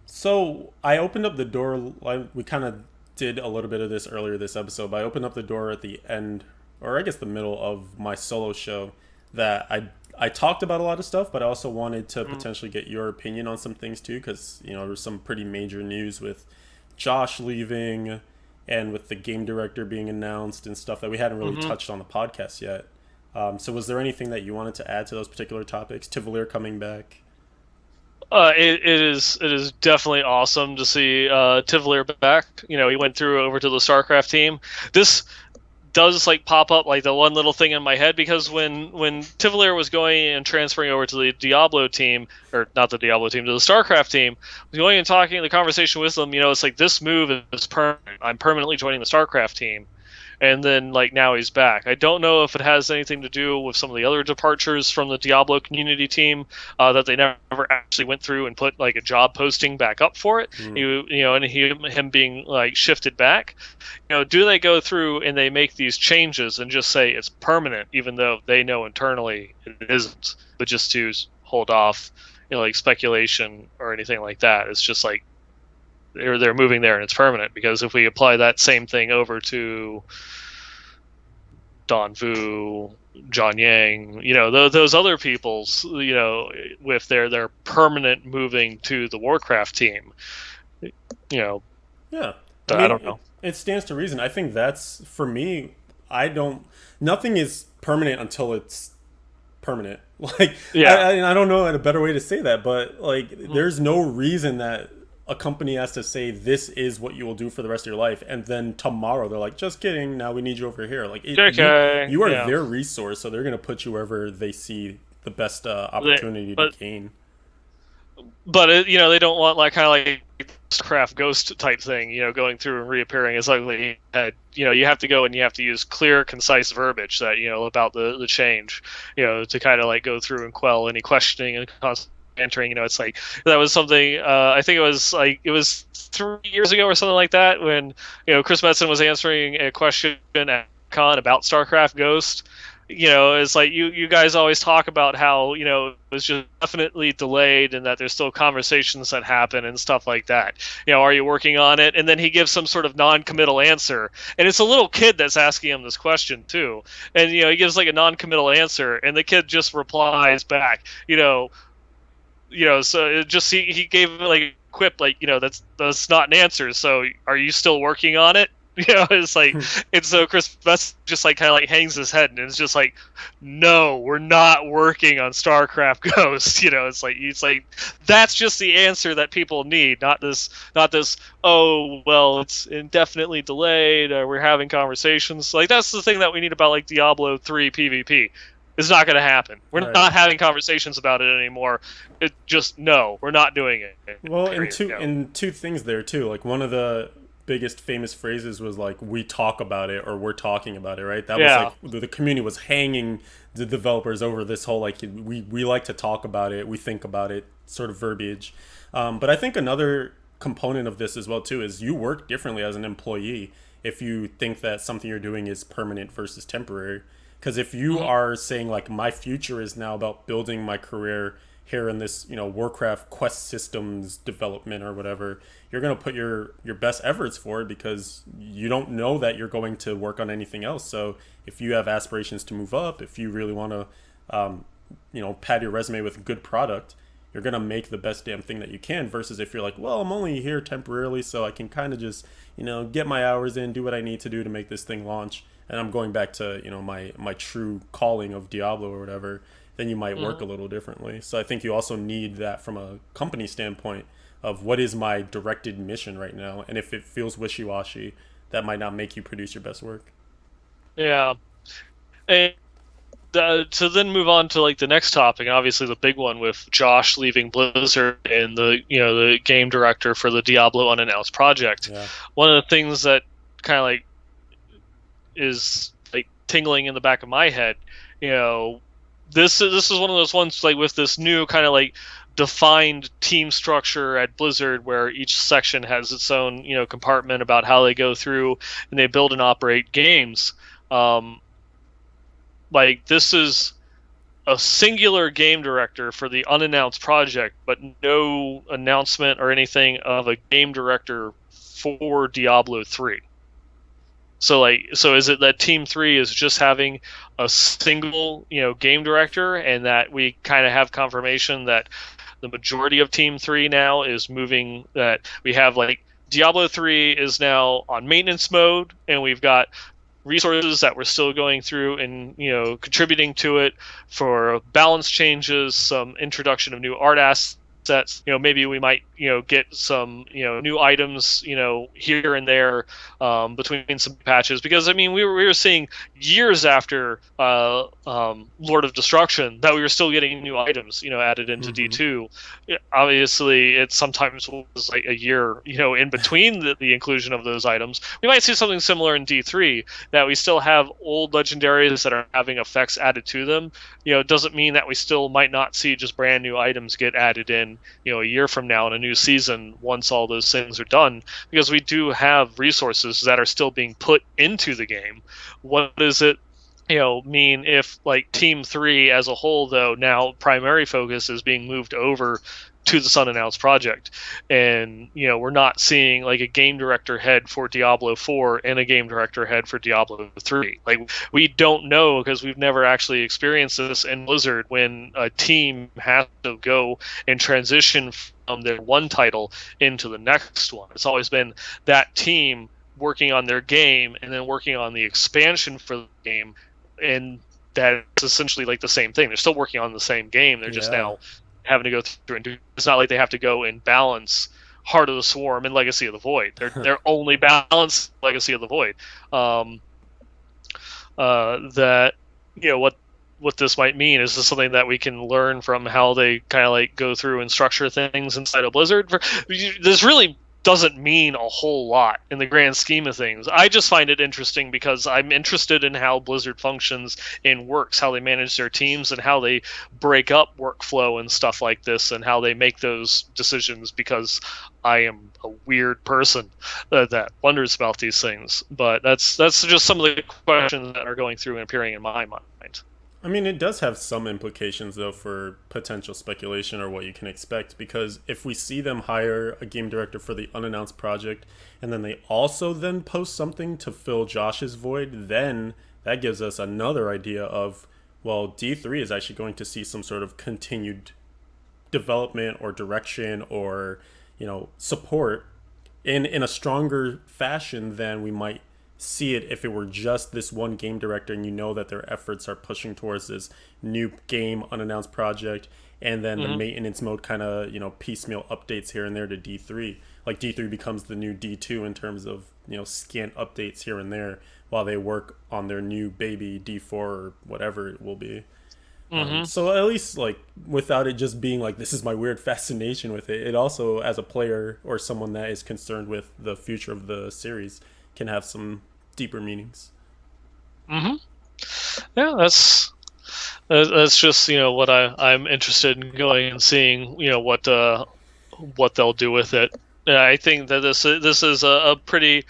B: So I opened up the door. We kind of did a little bit of this earlier this episode, but I opened up the door at the end, or I guess the middle of my solo show, that I talked about a lot of stuff, but I also wanted to potentially get your opinion on some things too, because there was some pretty major news with Josh leaving and with the game director being announced and stuff that we hadn't really touched on the podcast yet. So was there anything that you wanted to add to those particular topics? Tivolier coming back.
A: It is definitely awesome to see Tivolier back. He went through over to the StarCraft team. This does like pop up like the one little thing in my head, because when Tivolier was going and transferring over to the Diablo team, or not the Diablo team, to the StarCraft team, was going and talking the conversation with them. It's like, this move is permanent. I'm permanently joining the StarCraft team. and then like now he's back. I don't know if it has anything to do with some of the other departures from the Diablo community team, that they never actually went through and put like a job posting back up for it.
B: Mm.
A: And him being like shifted back. Do they go through and they make these changes and just say it's permanent, even though they know internally it isn't, but just to hold off, like speculation or anything like that? It's just like they're moving there and it's permanent, because if we apply that same thing over to Don Vu, John Yang, those other people's, with their permanent moving to the Warcraft team, you know,
B: Yeah, I
A: I
B: mean,
A: don't know.
B: it stands to reason. I think that's for me. I don't. Nothing is permanent until it's permanent. Like
A: Yeah.
B: I don't know a better way to say that, but like
A: Mm.
B: there's no reason that a company has to say this is what you will do for the rest of your life, and then tomorrow they're like, just kidding. Now we need you over here. Like
A: Okay.
B: you are
A: Yeah.
B: their resource, so they're gonna put you wherever they see the best
A: They,
B: opportunity to
A: but
B: gain.
A: they don't want like kind of like craft ghost type thing, going through and reappearing as ugly head. You have to go and you have to use clear, concise verbiage that about the change, to kind of like go through and quell any questioning and constant answering. It's like that was something. I think it was 3 years ago or something like that when Chris Metzen was answering a question at Con about StarCraft Ghost. It's like you guys always talk about how it was just definitely delayed and that there's still conversations that happen and stuff like that. Are you working on it? And then he gives some sort of non-committal answer, and it's a little kid that's asking him this question too, and he gives like a non-committal answer, and the kid just replies back, so it just he gave like a quip like, that's not an answer. So are you still working on it? It's like, and so Chris Best just like kind of like hangs his head and it's just like, no, we're not working on StarCraft Ghost. It's like that's just the answer that people need, not this. Oh well, it's indefinitely delayed. We're having conversations. Like that's the thing that we need about like Diablo 3 PvP. It's not going to happen. We're
B: Right.
A: not having conversations about it anymore. It just no, we're not doing it.
B: Well,
A: Period.
B: and two things there too. Like one of the biggest famous phrases was like "we talk about it" or "we're talking about it." Right? That was
A: Yeah.
B: like the community was hanging the developers over this whole like we like to talk about it, we think about it sort of verbiage. But I think another component of this as well too is you work differently as an employee if you think that something you're doing is permanent versus temporary. Because if you
A: Mm-hmm.
B: are saying like my future is now about building my career here in this Warcraft quest systems development or whatever, you're going to put your best efforts for it because you don't know that you're going to work on anything else. So if you have aspirations to move up, if you really want to pad your resume with a good product, you're going to make the best damn thing that you can versus if you're like, well, I'm only here temporarily so I can kind of just get my hours in, do what I need to do to make this thing launch, and I'm going back to my true calling of Diablo or whatever, then you might work
A: Mm-hmm.
B: a little differently. So I think you also need that from a company standpoint of what is my directed mission right now, and if it feels wishy-washy, that might not make you produce your best work.
A: Yeah. And to then move on to like the next topic, obviously the big one with Josh leaving Blizzard and the game director for the Diablo unannounced project.
B: Yeah.
A: One of the things that kind of like is like tingling in the back of my head, you know, this is one of those ones like with this new kind of like defined team structure at Blizzard where each section has its own compartment about how they go through and they build and operate games. Um, like this is a singular game director for the unannounced project, but no announcement or anything of a game director for Diablo 3. So is it that Team 3 is just having a single, game director, and that we kind of have confirmation that the majority of Team 3 now is moving, that we have like Diablo 3 is now on maintenance mode, and we've got resources that we're still going through and contributing to it for balance changes, some introduction of new art assets, sets, maybe we might, get some, new items, here and there, between some patches. Because I mean, we were seeing years after Lord of Destruction that we were still getting new items, added into
B: Mm-hmm.
A: D2. Obviously, it sometimes was like a year, in between the inclusion of those items. We might see something similar in D3, that we still have old legendaries that are having effects added to them. It doesn't mean that we still might not see just brand new items get added in, a year from now in a new season once all those things are done, because we do have resources that are still being put into the game. What does it mean if, like, Team 3 as a whole, though, now primary focus is being moved over to the Sun Announced project, and we're not seeing like a game director head for Diablo 4 and a game director head for Diablo 3. Like, we don't know, because we've never actually experienced this in Blizzard, when a team has to go and transition from their one title into the next one. It's always been that team working on their game and then working on the expansion for the game, and that's essentially like the same thing. They're still working on the same game. They're just
B: Yeah.
A: now having to go through and do. It's not like they have to go and balance Heart of the Swarm and Legacy of the Void. They're only balance Legacy of the Void. Um, that what this might mean is this something that we can learn from how they kind of like go through and structure things inside of Blizzard. This really doesn't mean a whole lot in the grand scheme of things. I just find it interesting because I'm interested in how Blizzard functions and works, how they manage their teams, and how they break up workflow and stuff like this, and how they make those decisions, because I am a weird person that wonders about these things. But that's just some of the questions that are going through and appearing in my mind.
B: I mean, it does have some implications, though, for potential speculation or what you can expect, because if we see them hire a game director for the unannounced project, and then they also then post something to fill Josh's void, then that gives us another idea of, well, D3 is actually going to see some sort of continued development or direction or, support in a stronger fashion than we might see it if it were just this one game director, and that their efforts are pushing towards this new game unannounced project, and then the
A: Mm-hmm.
B: maintenance mode kind of piecemeal updates here and there to D3. Like D3 becomes the new D2 in terms of scant updates here and there while they work on their new baby D4 or whatever it will be.
A: Mm-hmm.
B: So at least, like, without it just being like this is my weird fascination with it, it also, as a player or someone that is concerned with the future of the series, can have some deeper meanings.
A: Mm-hmm. Yeah, that's just what I'm interested in going and seeing, what they'll do with it. Yeah, I think that this is a pretty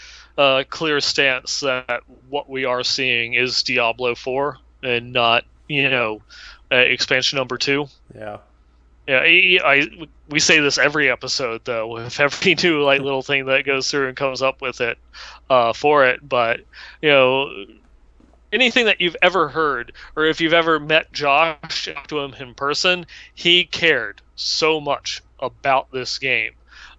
A: clear stance that what we are seeing is Diablo 4 and not expansion number 2.
B: Yeah.
A: Yeah, we say this every episode, though, with every new like little thing that goes through and comes up with it, for it. But you know, anything that you've ever heard, or if you've ever met Josh, talked to him in person, he cared so much about this game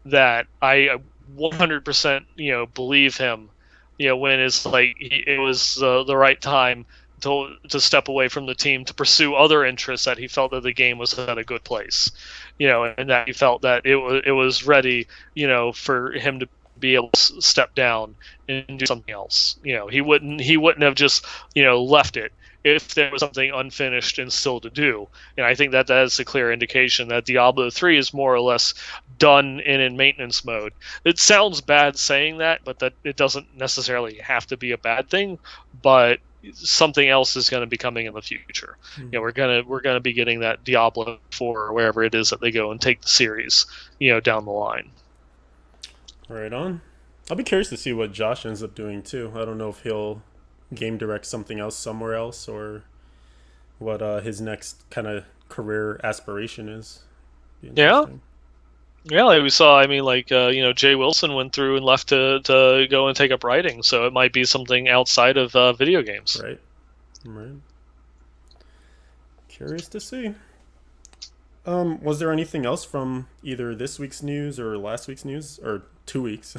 A: that I 100% believe him. When it's like it was the right time to step away from the team to pursue other interests, that he felt that the game was at a good place, and that he felt that it was ready, for him to be able to step down and do something else. He wouldn't have just left it if there was something unfinished and still to do. And I think that is a clear indication that Diablo 3 is more or less done and in maintenance mode. It sounds bad saying that, but that it doesn't necessarily have to be a bad thing. But something else is going to be coming in the future. We're gonna be getting that Diablo 4 or wherever it is that they go and take the series, down the line.
B: Right on. I'll be curious to see what Josh ends up doing too. I don't know if he'll game direct something else somewhere else, or what his next kind of career aspiration is. Be
A: Yeah,
B: interesting.
A: yeah, like we saw. I mean, like Jay Wilson went through and left to go and take up writing, so it might be something outside of video games.
B: Right. Right. Curious to see. Was there anything else from either this week's news or last week's news, or 2 weeks,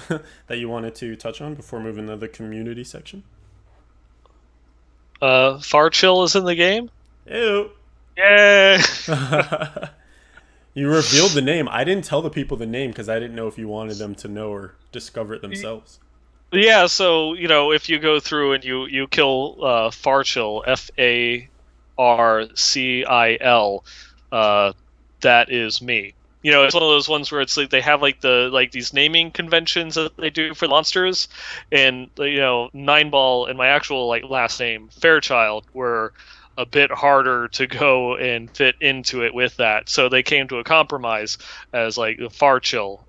B: that you wanted to touch on before moving to the community section?
A: Far Chill is in the game.
B: Ew.
A: Yay!
B: Yeah, You revealed the name. I didn't tell the people the name because I didn't know if you wanted them to know or discover it themselves.
A: Yeah, so if you go through and you kill Farchil, Farcil, uh, that is me. It's one of those ones where it's like they have like these naming conventions that they do for monsters, and Nineball and my actual like last name Fairchild were a bit harder to go and fit into it with that, so they came to a compromise as like Farcil,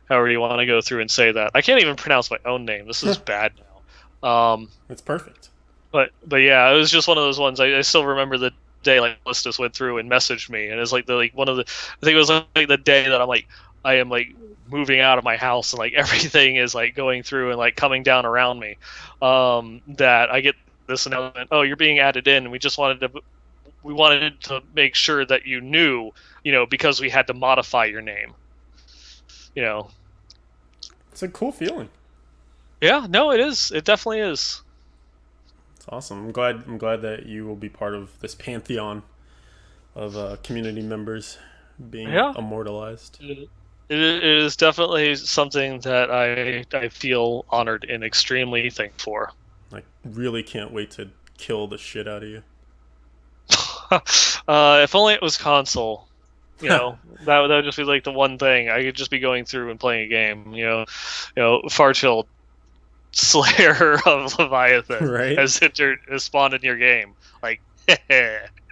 A: however you want to go through and say that. I can't even pronounce my own name. This is bad now.
B: It's perfect.
A: But yeah, it was just one of those ones. I still remember the day like Listus went through and messaged me, and it's like one of the I think it was like the day that I am like moving out of my house and like everything is like going through and like coming down around me. That I get this announcement. Oh, you're being added in. And we wanted to make sure that you knew, because we had to modify your name. You know,
B: It's a cool feeling.
A: Yeah, no, it is. It definitely is.
B: It's awesome. I'm glad that you will be part of this pantheon of community members being
A: Yeah,
B: immortalized.
A: it is definitely something that I feel honored and extremely thankful for.
B: I really can't wait to kill the shit out of you.
A: If only it was console. That would just be like the one thing I could just be going through and playing a game. Far Chill Slayer of Leviathan
B: Right?
A: has spawned in your game. Like,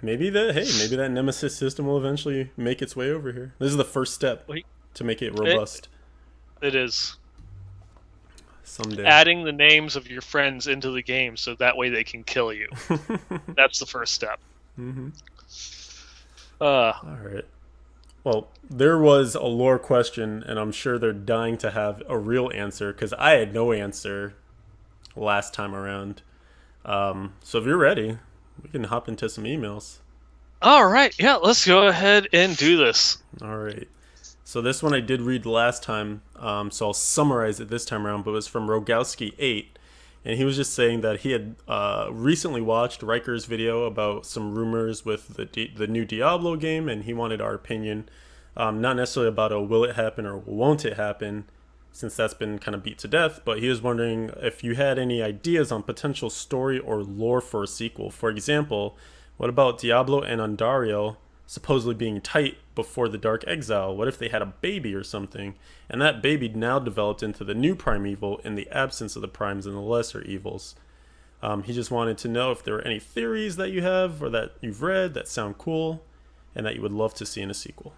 B: Maybe that Nemesis system will eventually make its way over here. This is the first step to make it
A: it,
B: robust
A: it is
B: someday.
A: adding the names of your friends into the game so that way they can kill you. That's the first step.
B: Mm-hmm.
A: Uh,
B: All right. Well, there was a lore question, and I'm sure they're dying to have a real answer because I had no answer last time around. So if you're ready, we can hop into some emails.
A: all right, yeah, let's go ahead and do this.
B: All right. So this one I did read last time, so I'll summarize it this time around. But it was from Rogowski8, and he was just saying that he had recently watched Riker's video about some rumors with the new Diablo game, and he wanted our opinion, not necessarily about will it happen or won't it happen, since that's been kind of beat to death. But he was wondering if you had any ideas on potential story or lore for a sequel. For example, what about Diablo and Andariel supposedly being tight before the Dark Exile? What if they had a baby or something, and that baby now developed into the new primeval in the absence of the primes and the lesser evils? He just wanted to know if there were any theories that you have or that you've read that sound cool and that you would love to see in a sequel.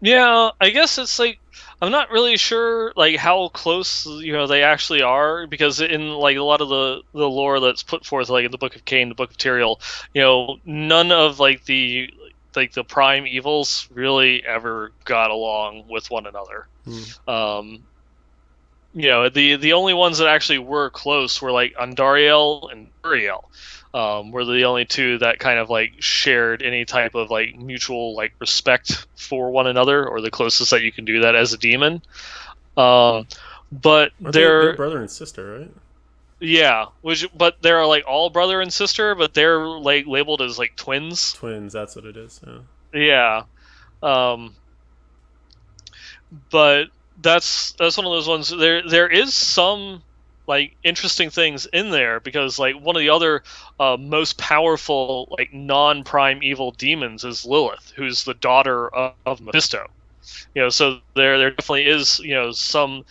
A: Yeah, I guess it's like I'm not really sure like how close they actually are, because in like a lot of the lore that's put forth like in the Book of Cain, the Book of Tyrael, none of the prime evils really ever got along with one another. Um, the only ones that actually were close were like Andariel and Uriel. Were the only two that kind of like shared any type of like mutual like respect for one another, or the closest that you can do that as a demon. But
B: They're brother and sister, right?
A: yeah, but they're like all brother and sister, but they're like labeled as like twins.
B: Twins, that's what it is.
A: Yeah. Um, but that's one of those ones. There is some like interesting things in there, because like one of the other most powerful like non-prime evil demons is Lilith, who's the daughter of Mephisto. So there definitely is some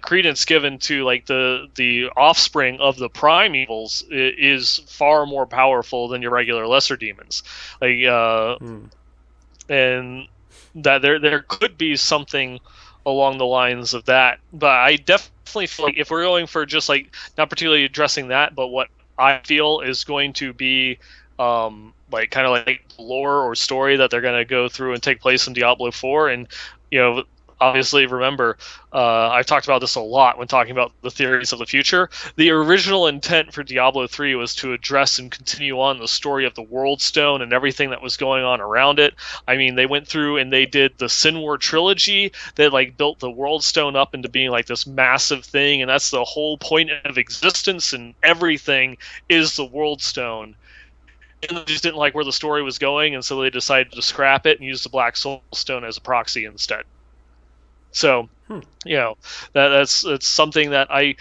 A: credence given to like the offspring of the prime evils is far more powerful than your regular lesser demons. Like and that there could be something along the lines of that. But I definitely feel like if we're going for just like not particularly addressing that, but what I feel is going to be like kind of like lore or story that they're going to go through and take place in Diablo 4. And obviously remember, I've talked about this a lot when talking about the theories of the future. The original intent for Diablo 3 was to address and continue on the story of the World Stone and everything that was going on around it. I mean, they went through and they did the Sin War trilogy that like built the World Stone up into being like this massive thing, and that's the whole point of existence, and everything is the World Stone. and they just didn't like where the story was going, and so they decided to scrap it and use the Black Soul Stone as a proxy instead. So
B: Hmm.
A: you know that's it's something that I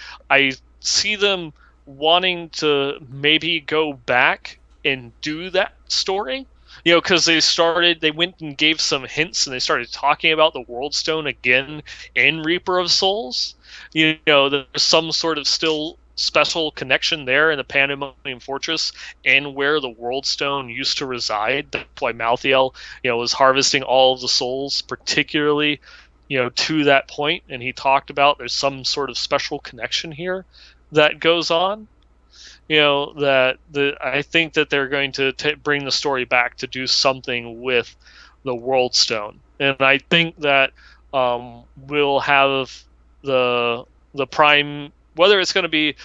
A: see them wanting to maybe go back and do that story, because they went and gave some hints, and they started talking about the World Stone again in Reaper of Souls. There's some sort of still special connection there in the Pandemonium Fortress and where the World Stone used to reside. That's why Malthael was harvesting all of the souls, particularly to that point. And he talked about there's some sort of special connection here that goes on. That I think that they're going to bring the story back to do something with the World Stone, and I think that we'll have the Prime. Whether it's going to be,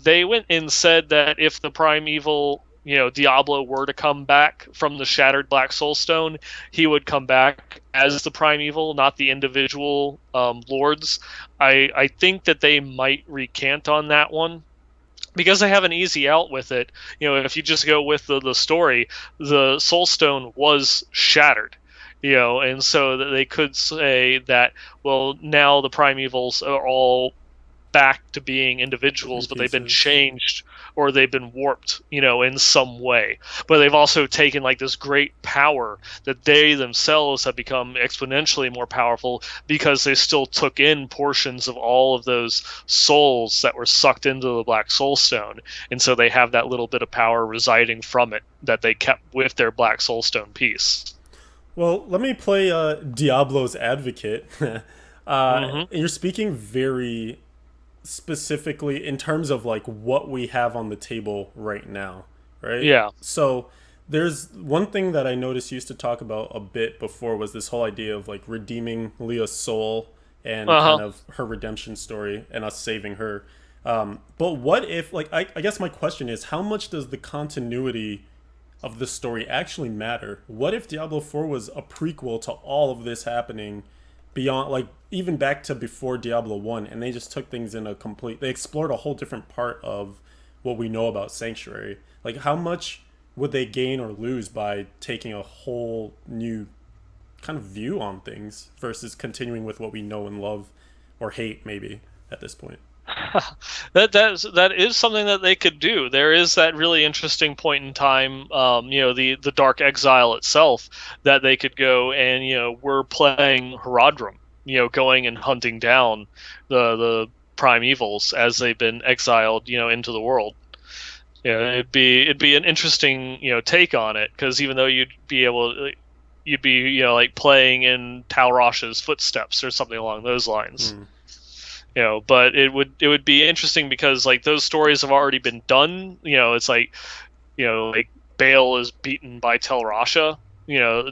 A: they went and said that if the Primeval, Diablo were to come back from the Shattered Black Soul Stone, he would come back as the Primeval, not the individual lords. I think that they might recant on that one because they have an easy out with it. If you just go with the story, the Soulstone was shattered. And so that they could say that, well, now the primevals are all back to being
B: In
A: individuals, but they've been
B: pieces.
A: changed or they've been warped, in some way. But they've also taken like this great power that they themselves have become exponentially more powerful because they still took in portions of all of those souls that were sucked into the Black Soul Stone. And so they have that little bit of power residing from it that they kept with their Black Soul Stone piece.
B: Well, let me play Diablo's advocate.
A: Mm-hmm.
B: You're speaking very specifically in terms of like what we have on the table right now, right?
A: Yeah.
B: So there's one thing that I noticed you used to talk about a bit before was this whole idea of like redeeming Leah's soul and kind
A: Uh-huh.
B: of her redemption story and us saving her. But what if, like, I guess my question is, how much does the continuity of the story actually matter? What if Diablo 4 was a prequel to all of this happening beyond, like, even back to before Diablo 1, and they just took things in a complete, they explored a whole different part of what we know about Sanctuary? Like, how much would they gain or lose by taking a whole new kind of view on things versus continuing with what we know and love or hate maybe at this point?
A: That is something that they could do. There is that really interesting point in time, the Dark Exile itself, that they could go and we're playing Herodrum, going and hunting down the primevals as they've been exiled, into the world. It'd be an interesting take on it, because even though you'd be like playing in Tal Rosh's footsteps or something along those lines.
B: Hmm.
A: But it would be interesting because like those stories have already been done. It's like like Bale is beaten by Tel Rasha,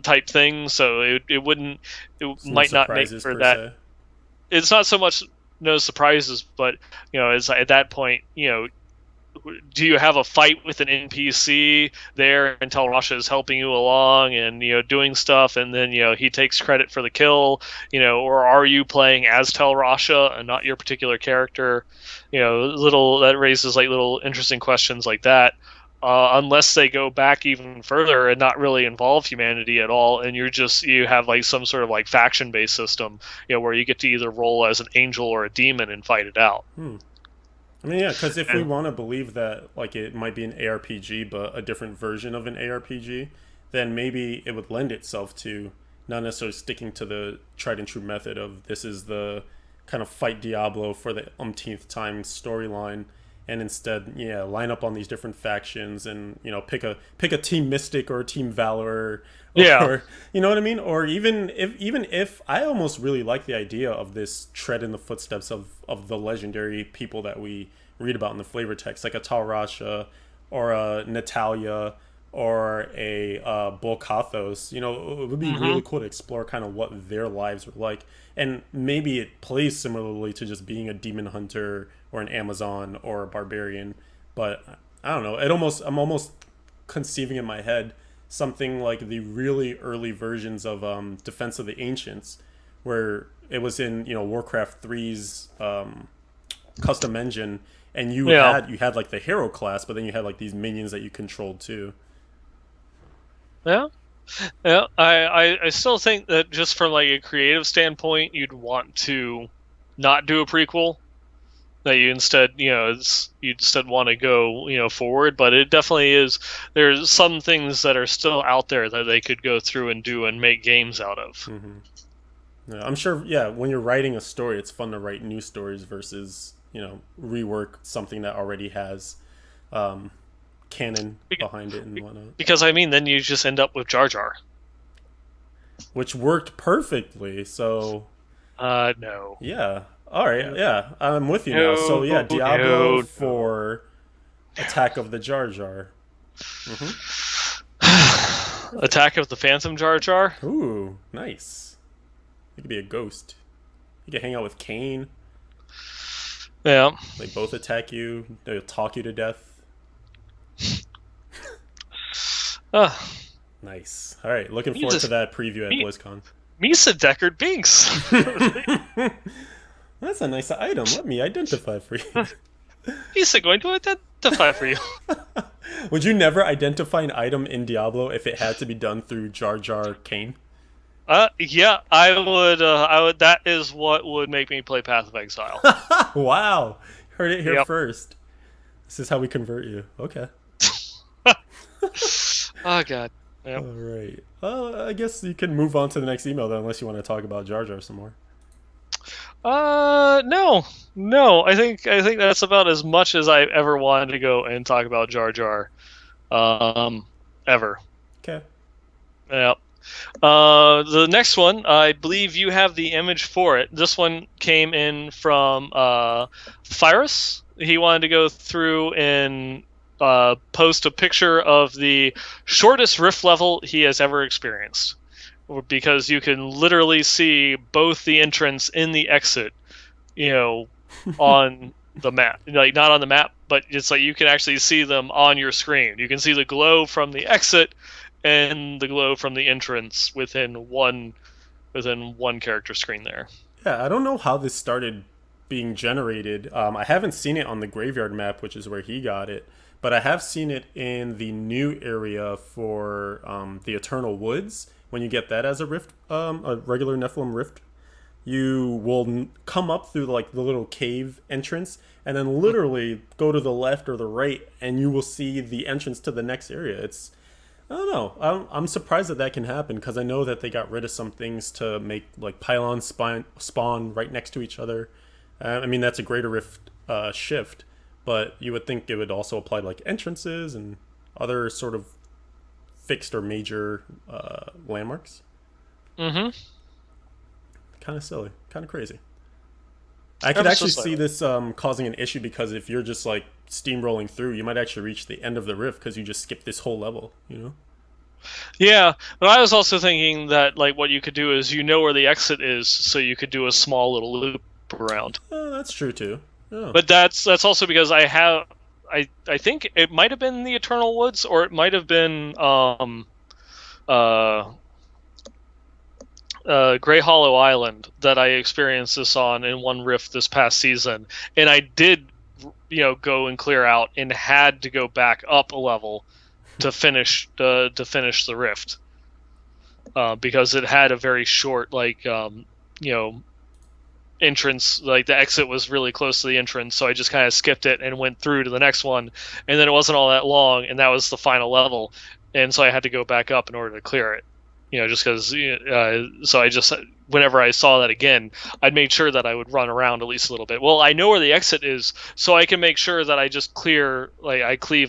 A: type thing. So it
B: So no
A: might not make
B: surprises
A: for
B: per
A: that.
B: se.
A: It's not so much no surprises, but it's like at that point, do you have a fight with an NPC there until Rasha is helping you along and doing stuff, and then he takes credit for the kill, or are you playing as Tel Rasha and not your particular character? Little that raises like little interesting questions like that. Unless they go back even further and not really involve humanity at all, and you have like some sort of like faction based system, where you get to either roll as an angel or a demon and fight it out.
B: Hmm. I mean, yeah, because if we
A: And
B: want to believe that like it might be an ARPG, but a different version of an ARPG, then maybe it would lend itself to not necessarily sticking to the tried and true method of this is the kind of fight Diablo for the umpteenth time storyline, and instead, yeah, line up on these different factions and pick a team Mystic or a team Valor,
A: yeah,
B: or you know what I mean, or even if I almost really like the idea of this tread in the footsteps of the legendary people that we read about in the flavor text, like a Tal Rasha or a Natalia or a Bolkathos. It would be
A: hmm
B: really cool to explore kind of what their lives were like, and maybe it plays similarly to just being a demon hunter or an Amazon or a barbarian. But I don't know. I'm almost conceiving in my head something like the really early versions of Defense of the Ancients, where it was in Warcraft 3's custom engine, and you
A: yeah.
B: had like the hero class, but then you had like these minions that you controlled too.
A: Yeah. Yeah. I still think that just from like a creative standpoint, you'd want to not do a prequel. That you instead, you instead want to go, forward. But it definitely is. There's some things that are still out there that they could go through and do and make games out of.
B: Hmm. Yeah, I'm sure. Yeah, when you're writing a story, it's fun to write new stories versus rework something that already has um, canon behind it and whatnot,
A: Because I mean, then you just end up with Jar Jar.
B: which worked perfectly. So
A: No,
B: yeah, all right, yeah, I'm with you now. So yeah,
A: no,
B: Diablo
A: no, no.
B: for Attack of the Jar Jar. Mm-hmm. Perfect.
A: Attack of the Phantom Jar Jar.
B: Ooh, nice. You could be a ghost. You could hang out with Kane.
A: Yeah.
B: They both attack you. They'll talk you to death.
A: Uh,
B: Nice. All right, looking
A: He's
B: forward to
A: a
B: that preview at
A: me,
B: BlizzCon.
A: Misa Deckard Binks.
B: That's a nice item. Let me identify for you.
A: Misa going to identify for you.
B: Would you never identify an item in Diablo if it had to be done through Jar Jar Kane?
A: Yeah, I would. I would. That is what would make me play Path of Exile.
B: Wow. Heard it here
A: Yep.
B: first. This is how we convert you. Okay.
A: Oh God. Yep.
B: All right. I guess you can move on to the next email then, unless you want to talk about Jar Jar some more.
A: No, no. I think that's about as much as I ever wanted to go and talk about Jar Jar. Ever.
B: Okay.
A: Yep. The next one, I believe you have the image for it. This one came in from Fyrus. He wanted to go through and post a picture of the shortest rift level he has ever experienced. Because you can literally see both the entrance and the exit, on the map. Like, not on the map, but it's like you can actually see them on your screen. You can see the glow from the exit and the glow from the entrance within one character screen there.
B: Yeah, I don't know how this started being generated. I haven't seen it on the graveyard map, which is where he got it, but I have seen it in the new area for the Eternal Woods. When you get that as a rift, a regular Nephilim rift, you will come up through like the little cave entrance, and then literally go to the left or the right, and you will see the entrance to the next area. I don't know. I'm surprised that can happen because I know that they got rid of some things to make like pylons spawn right next to each other. I mean, that's a greater rift shift, but you would think it would also apply to like entrances and other sort of fixed or major landmarks.
A: Mm-hmm.
B: Kind of silly, kind of crazy. I could
A: Ever so
B: actually see
A: slightly.
B: this causing an issue because if you're just like steamrolling through, you might actually reach the end of the rift because you just skipped this whole level. You know?
A: Yeah, but I was also thinking that like what you could do is where the exit is, so you could do a small little loop around.
B: That's true too. Oh.
A: But that's also because I think it might have been the Eternal Woods, or it might have been uh Grey Hollow Island that I experienced this on in one rift this past season, and I did, go and clear out, and had to go back up a level to finish the rift, because it had a very short entrance. Like, the exit was really close to the entrance, so I just kind of skipped it and went through to the next one, and then it wasn't all that long, and that was the final level, and so I had to go back up in order to clear it. Just because. So I just, whenever I saw that again, I'd made sure that I would run around at least a little bit. Well, I know where the exit is, so I can make sure that I just cleave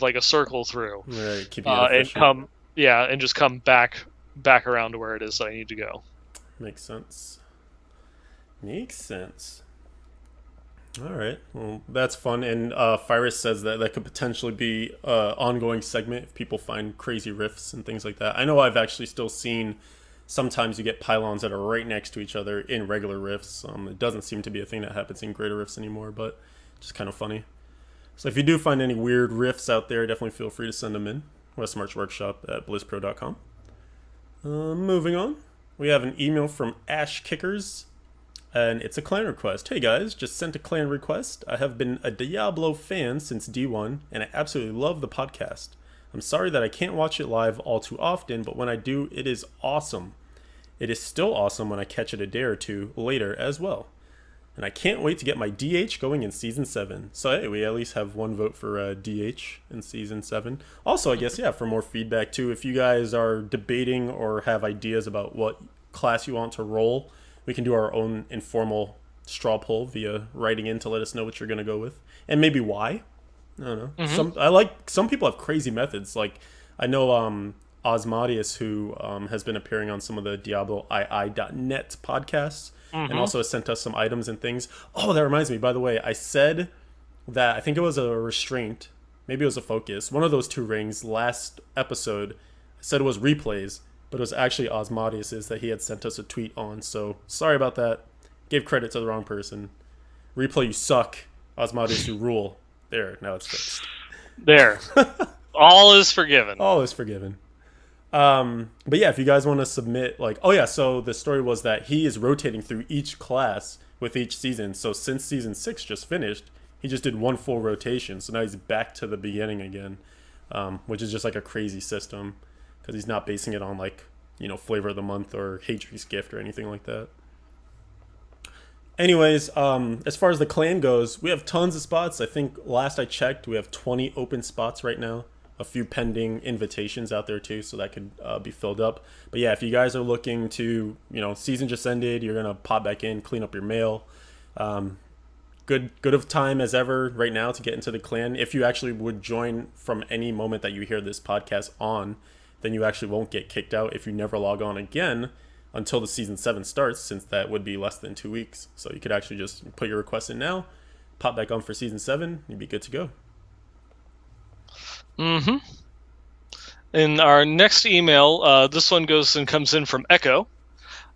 A: like a circle through,
B: Right, keeping it
A: and
B: efficient.
A: and just come back around to where it is that I need to go.
B: Makes sense. Makes sense. All right. Well, that's fun. And Fyrus says that that could potentially be an ongoing segment if people find crazy riffs and things like that. I know I've actually still seen sometimes you get pylons that are right next to each other in regular riffs. It doesn't seem to be a thing that happens in greater riffs anymore, but just kind of funny. So if you do find any weird riffs out there, definitely feel free to send them in. Westmarch Workshop at blizzpro.com. Moving on. We have an email from Ash Kickers, and it's a clan request. Hey guys, just sent a clan request. I have been a Diablo fan since D1, and I absolutely love the podcast. I'm sorry that I can't watch it live all too often, but when I do, it is awesome. It is still awesome when I catch it a day or two later as well. And I can't wait to get my DH going in season 7. So hey, we at least have one vote for DH in season 7. Also, I guess yeah, for more feedback too. If you guys are debating or have ideas about what class you want to roll, we can do our own informal straw poll via writing in to let us know what you're gonna go with and maybe why. I don't know.
A: Mm-hmm.
B: Some people have crazy methods. Like I know Osmodius, who has been appearing on some of the DiabloII.net podcasts, and
A: Mm-hmm.
B: also has sent us some items and things. Oh, that reminds me. By the way, I said that I think it was a restraint, maybe it was a focus. One of those two rings last episode. I said it was replays, but it was actually Osmodius's that he had sent us a tweet on. So sorry about that. Gave credit to the wrong person. Replay, you suck. Osmodius, you rule. There, now it's fixed.
A: There. All is forgiven.
B: All is forgiven. But yeah, if you guys want to submit, like, oh yeah, so the story was that he is rotating through each class with each season. So since season 6 just finished, he just did one full rotation. So now he's back to the beginning again, which is just like a crazy system because he's not basing it on like, flavor of the month or Hadri's gift or anything like that. Anyways, as far as the clan goes, we have tons of spots. I think last I checked, we have 20 open spots right now. A few pending invitations out there too, so that could be filled up. But yeah, if you guys are looking to, season just ended, you're gonna pop back in, clean up your mail. Good of time as ever right now to get into the clan. If you actually would join from any moment that you hear this podcast on, then you actually won't get kicked out if you never log on again until the season 7 starts, since that would be less than 2 weeks. So you could actually just put your request in now, pop back on for season 7, you'd be good to go.
A: Mm-hmm. In our next email, this one comes in from Echo.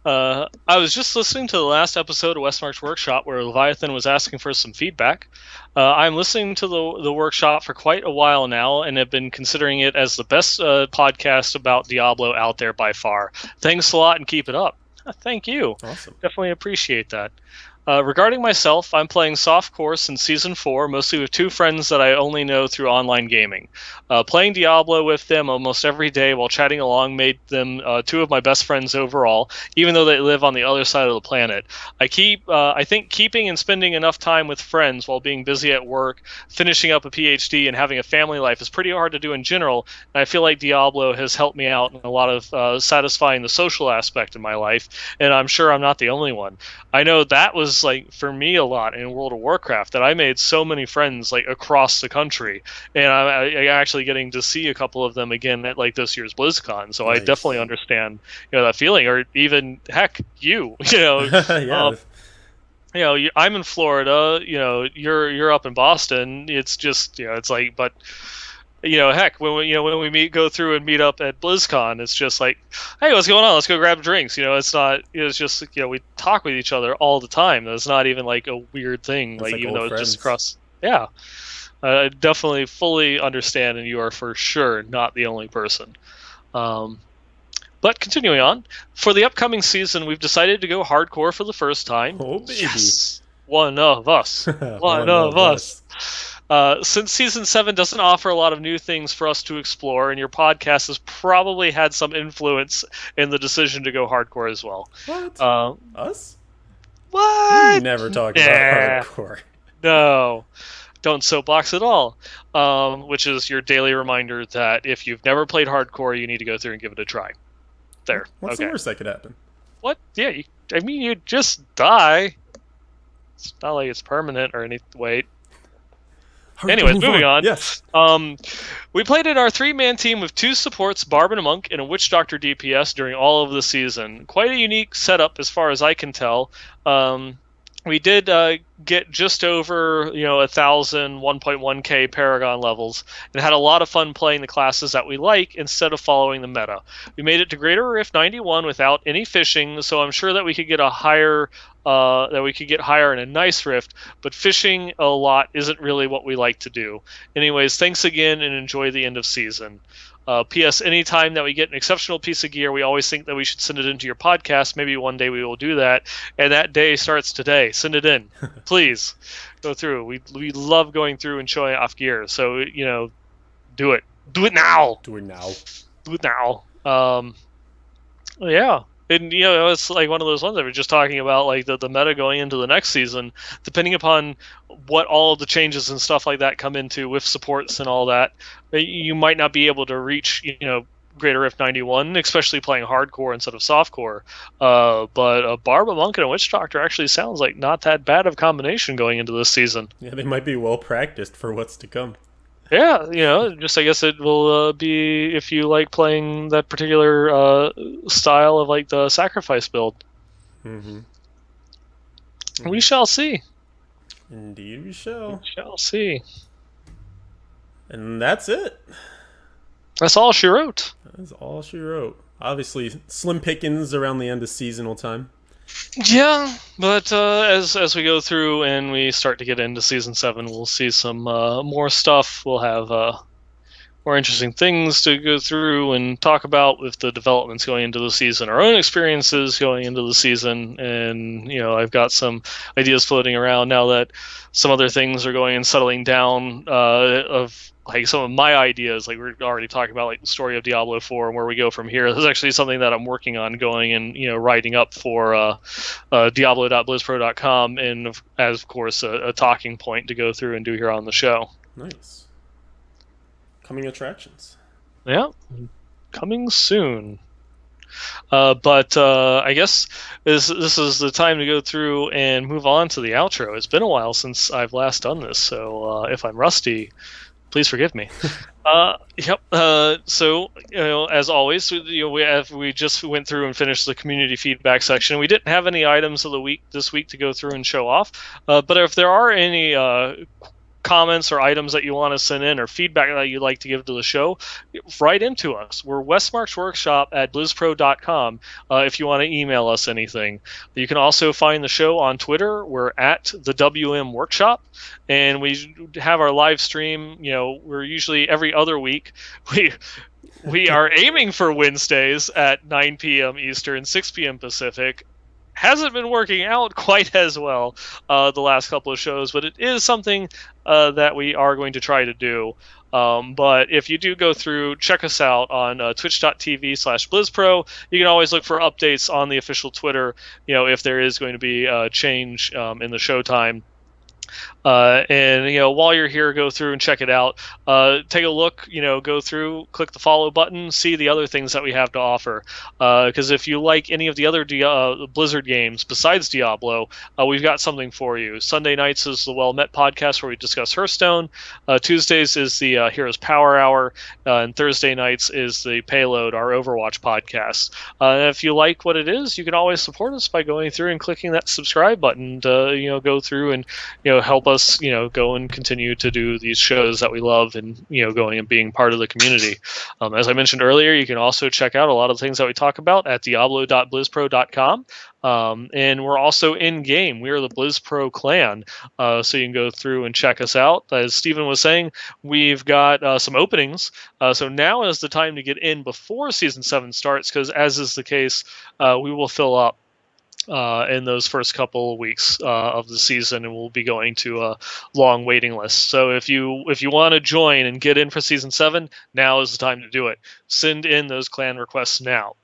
A: I was just listening to the last episode of Westmarch Workshop where Leviathan was asking for some feedback. I'm listening to the workshop for quite a while now and have been considering it as the best podcast about Diablo out there by far. Thanks a lot and keep it up. Thank you.
B: Awesome.
A: Definitely appreciate that. Regarding myself, I'm playing Soft Course in Season 4, mostly with 2 friends that I only know through online gaming. Playing Diablo with them almost every day while chatting along made them 2 of my best friends overall, even though they live on the other side of the planet. I think keeping and spending enough time with friends while being busy at work, finishing up a PhD, and having a family life is pretty hard to do in general, and I feel like Diablo has helped me out in a lot of satisfying the social aspect in my life, and I'm sure I'm not the only one. I know that was like for me a lot in World of Warcraft, that I made so many friends like across the country, and I actually getting to see a couple of them again at like this year's BlizzCon. So I definitely
B: Nice.
A: understand that feeling, or even heck, you
B: Yeah.
A: I'm in Florida, you're up in Boston. It's just it's like, but heck, when we go through and meet up at BlizzCon, it's just like, hey, what's going on? Let's go grab drinks. It's not. It's just we talk with each other all the time. It's not even like a weird thing.
B: It's
A: Like
B: like
A: even
B: old
A: though it's just
B: friends.
A: across. Yeah, I definitely fully understand, and you are for sure not the only person. But continuing on, for the upcoming season, we've decided to go hardcore for the first time.
B: Oh, baby.
A: Yes, one of us. One
B: One
A: of
B: of
A: us.
B: us.
A: Since season 7 doesn't offer a lot of new things for us to explore, and your podcast has probably had some influence in the decision to go hardcore as well.
B: What?
A: Uh,
B: Us? We
A: what?
B: never talk about
A: Nah,
B: hardcore.
A: no. Don't soapbox at all. Which is your daily reminder that if you've never played hardcore, you need to go through and give it a try. There.
B: What's the
A: Okay.
B: worst that could happen?
A: What? Yeah, you just die. It's not like it's permanent or any. Wait. Anyways, moving on.
B: Yes.
A: We played in our 3-man team with 2 supports, Barb and a monk, and a witch doctor DPS during all of the season. Quite a unique setup as far as I can tell. We did get just over 1,000 1.1k Paragon levels, and had a lot of fun playing the classes that we like instead of following the meta. We made it to Greater Rift 91 without any fishing, so I'm sure that we could get higher in a nice rift, but fishing a lot isn't really what we like to do. Anyways, thanks again and enjoy the end of season. P.S. Anytime that we get an exceptional piece of gear, we always think that we should send it into your podcast. Maybe one day we will do that, and that day starts today. Send it in, please. Go through. We love going through and showing off gear. So do it. Do it now.
B: Do it now.
A: Do it now. Yeah. And it's like one of those ones that we're just talking about, like the meta going into the next season, depending upon what all the changes and stuff like that come into with supports and all that, you might not be able to reach, Greater Rift 91, especially playing hardcore instead of softcore. But a Barb, a Monk, and a Witch Doctor actually sounds like not that bad of a combination going into this season.
B: Yeah, they might be well practiced for what's to come.
A: Yeah, just I guess it will be if you like playing that particular style of like the sacrifice build.
B: Mm-hmm.
A: We shall see.
B: Indeed, we
A: We
B: shall.
A: shall see.
B: And that's it.
A: That's all she wrote.
B: That's all she wrote. Obviously, slim pickings around the end of seasonal time.
A: Yeah, but as we go through and we start to get into season 7, we'll see some more stuff. We'll have more interesting things to go through and talk about with the developments going into the season, our own experiences going into the season, and I've got some ideas floating around now that some other things are going and settling down of like some of my ideas, like we're already talking about, like the story of Diablo 4 and where we go from here. This is actually something that I'm working on going and writing up for Diablo.blizzpro.com, and as of course a talking point to go through and do here on the show.
B: Nice. Coming attractions.
A: Yeah, coming soon. But I guess this is the time to go through and move on to the outro. It's been a while since I've last done this, so if I'm rusty, please forgive me. Yep. So as always, we just went through and finished the community feedback section. We didn't have any items of the week this week to go through and show off. But if there are any comments or items that you want to send in or feedback that you'd like to give to the show, write into us. We're Westmarch Workshop at blizzpro.com if you want to email us anything. You can also find the show on Twitter. We're at the WM Workshop, and we have our live stream. We're usually every other week. We are aiming for Wednesdays at 9 p.m. Eastern, 6 p.m. Pacific. Hasn't been working out quite as well the last couple of shows, but it is something that we are going to try to do. But if you do go through, check us out on twitch.tv/BlizzPro. You can always look for updates on the official Twitter, if there is going to be a change in the showtime. And while you're here, go through and check it out. Take a look, go through, click the follow button, see the other things that we have to offer. Because if you like any of the other Blizzard games besides Diablo, we've got something for you. Sunday nights is the Well Met podcast where we discuss Hearthstone. Tuesdays is the Heroes Power Hour, and Thursday nights is the Payload, our Overwatch podcast. And if you like what it is, you can always support us by going through and clicking that subscribe button to go through and help us go and continue to do these shows that we love, and going and being part of the community. As I mentioned earlier, you can also check out a lot of the things that we talk about at diablo.blizzpro.com. And we're also in game. We are the BlizzPro clan, so you can go through and check us out. As Stephen was saying, we've got some openings, so now is the time to get in before season 7 starts, because as is the case, we will fill up in those first couple of weeks of the season, and we'll be going to a long waiting list. So if you want to join and get in for season 7, now is the time to do it. Send in those clan requests now.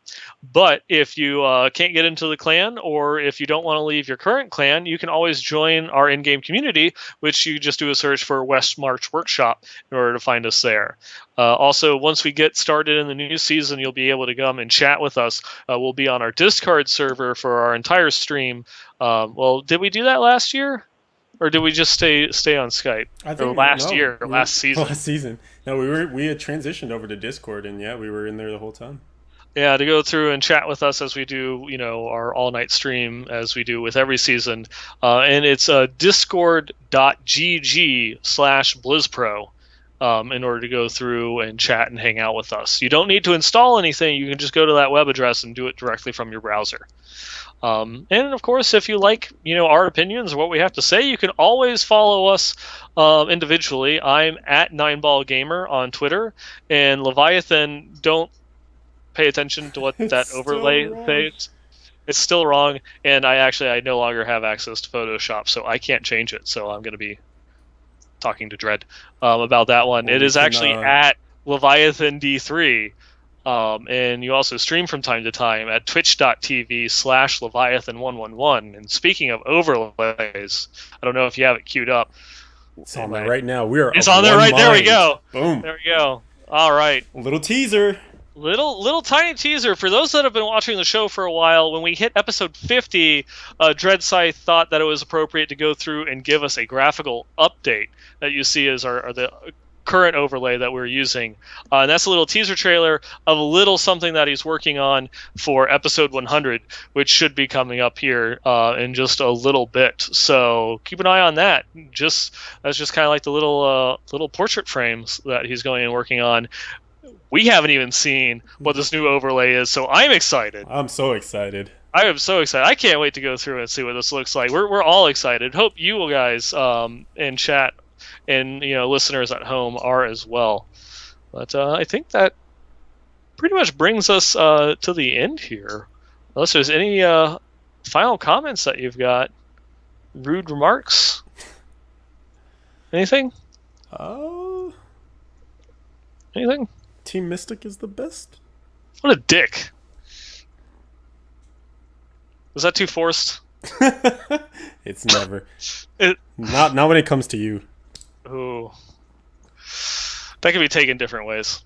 A: But if you can't get into the clan, or if you don't want to leave your current clan, you can always join our in-game community, which you just do a search for Westmarch Workshop in order to find us there. Also, once we get started in the new season, you'll be able to come and chat with us. We'll be on our Discord server for our entire stream. Well, did we do that last year? Or did we just stay on Skype?
B: I think
A: last season?
B: Last season. No, we had transitioned over to Discord, and yeah, we were in there the whole time.
A: Yeah, to go through and chat with us as we do, our all-night stream as we do with every season. And it's discord.gg/BlizzPro in order to go through and chat and hang out with us. You don't need to install anything. You can just go to that web address and do it directly from your browser. And of course, if you like, our opinions or what we have to say, you can always follow us individually. I'm at 9ballgamer on Twitter, and Leviathan, don't pay attention to what that overlay says. It's still wrong, and I no longer have access to Photoshop, so I can't change it. So I'm going to be talking to Dread about that one. Well, it is actually at Leviathan D3. And you also stream from time to time at twitch.tv/Leviathan111. And speaking of overlays, I don't know if you have it queued up.
B: It's
A: Oh
B: on there
A: man,
B: right now. We are
A: it's
B: of
A: on there
B: one
A: right there. We
B: mind.
A: go.
B: Boom.
A: There we go. All right.
B: A little teaser.
A: Little tiny teaser for those that have been watching the show for a while. When we hit episode 50, Dreadscythe thought that it was appropriate to go through and give us a graphical update that you see as our the current overlay that we're using. And that's a little teaser trailer of a little something that he's working on for episode 100, which should be coming up here in just a little bit. So keep an eye on that. That's just kind of like the little portrait frames that he's going and working on. We haven't even seen what this new overlay is, so I'm excited.
B: I'm so excited.
A: I am so excited. I can't wait to go through and see what this looks like. We're all excited. Hope you guys in chat and listeners at home are as well. But I think that pretty much brings us to the end here. Unless there's any final comments that you've got, rude remarks, anything? Anything?
B: Team Mystic is the best.
A: What a dick. Was that too forced?
B: It's never.
A: It,
B: not when it comes to you.
A: Ooh. That can be taken different ways.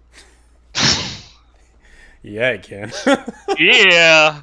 B: Yeah, it can.
A: Yeah.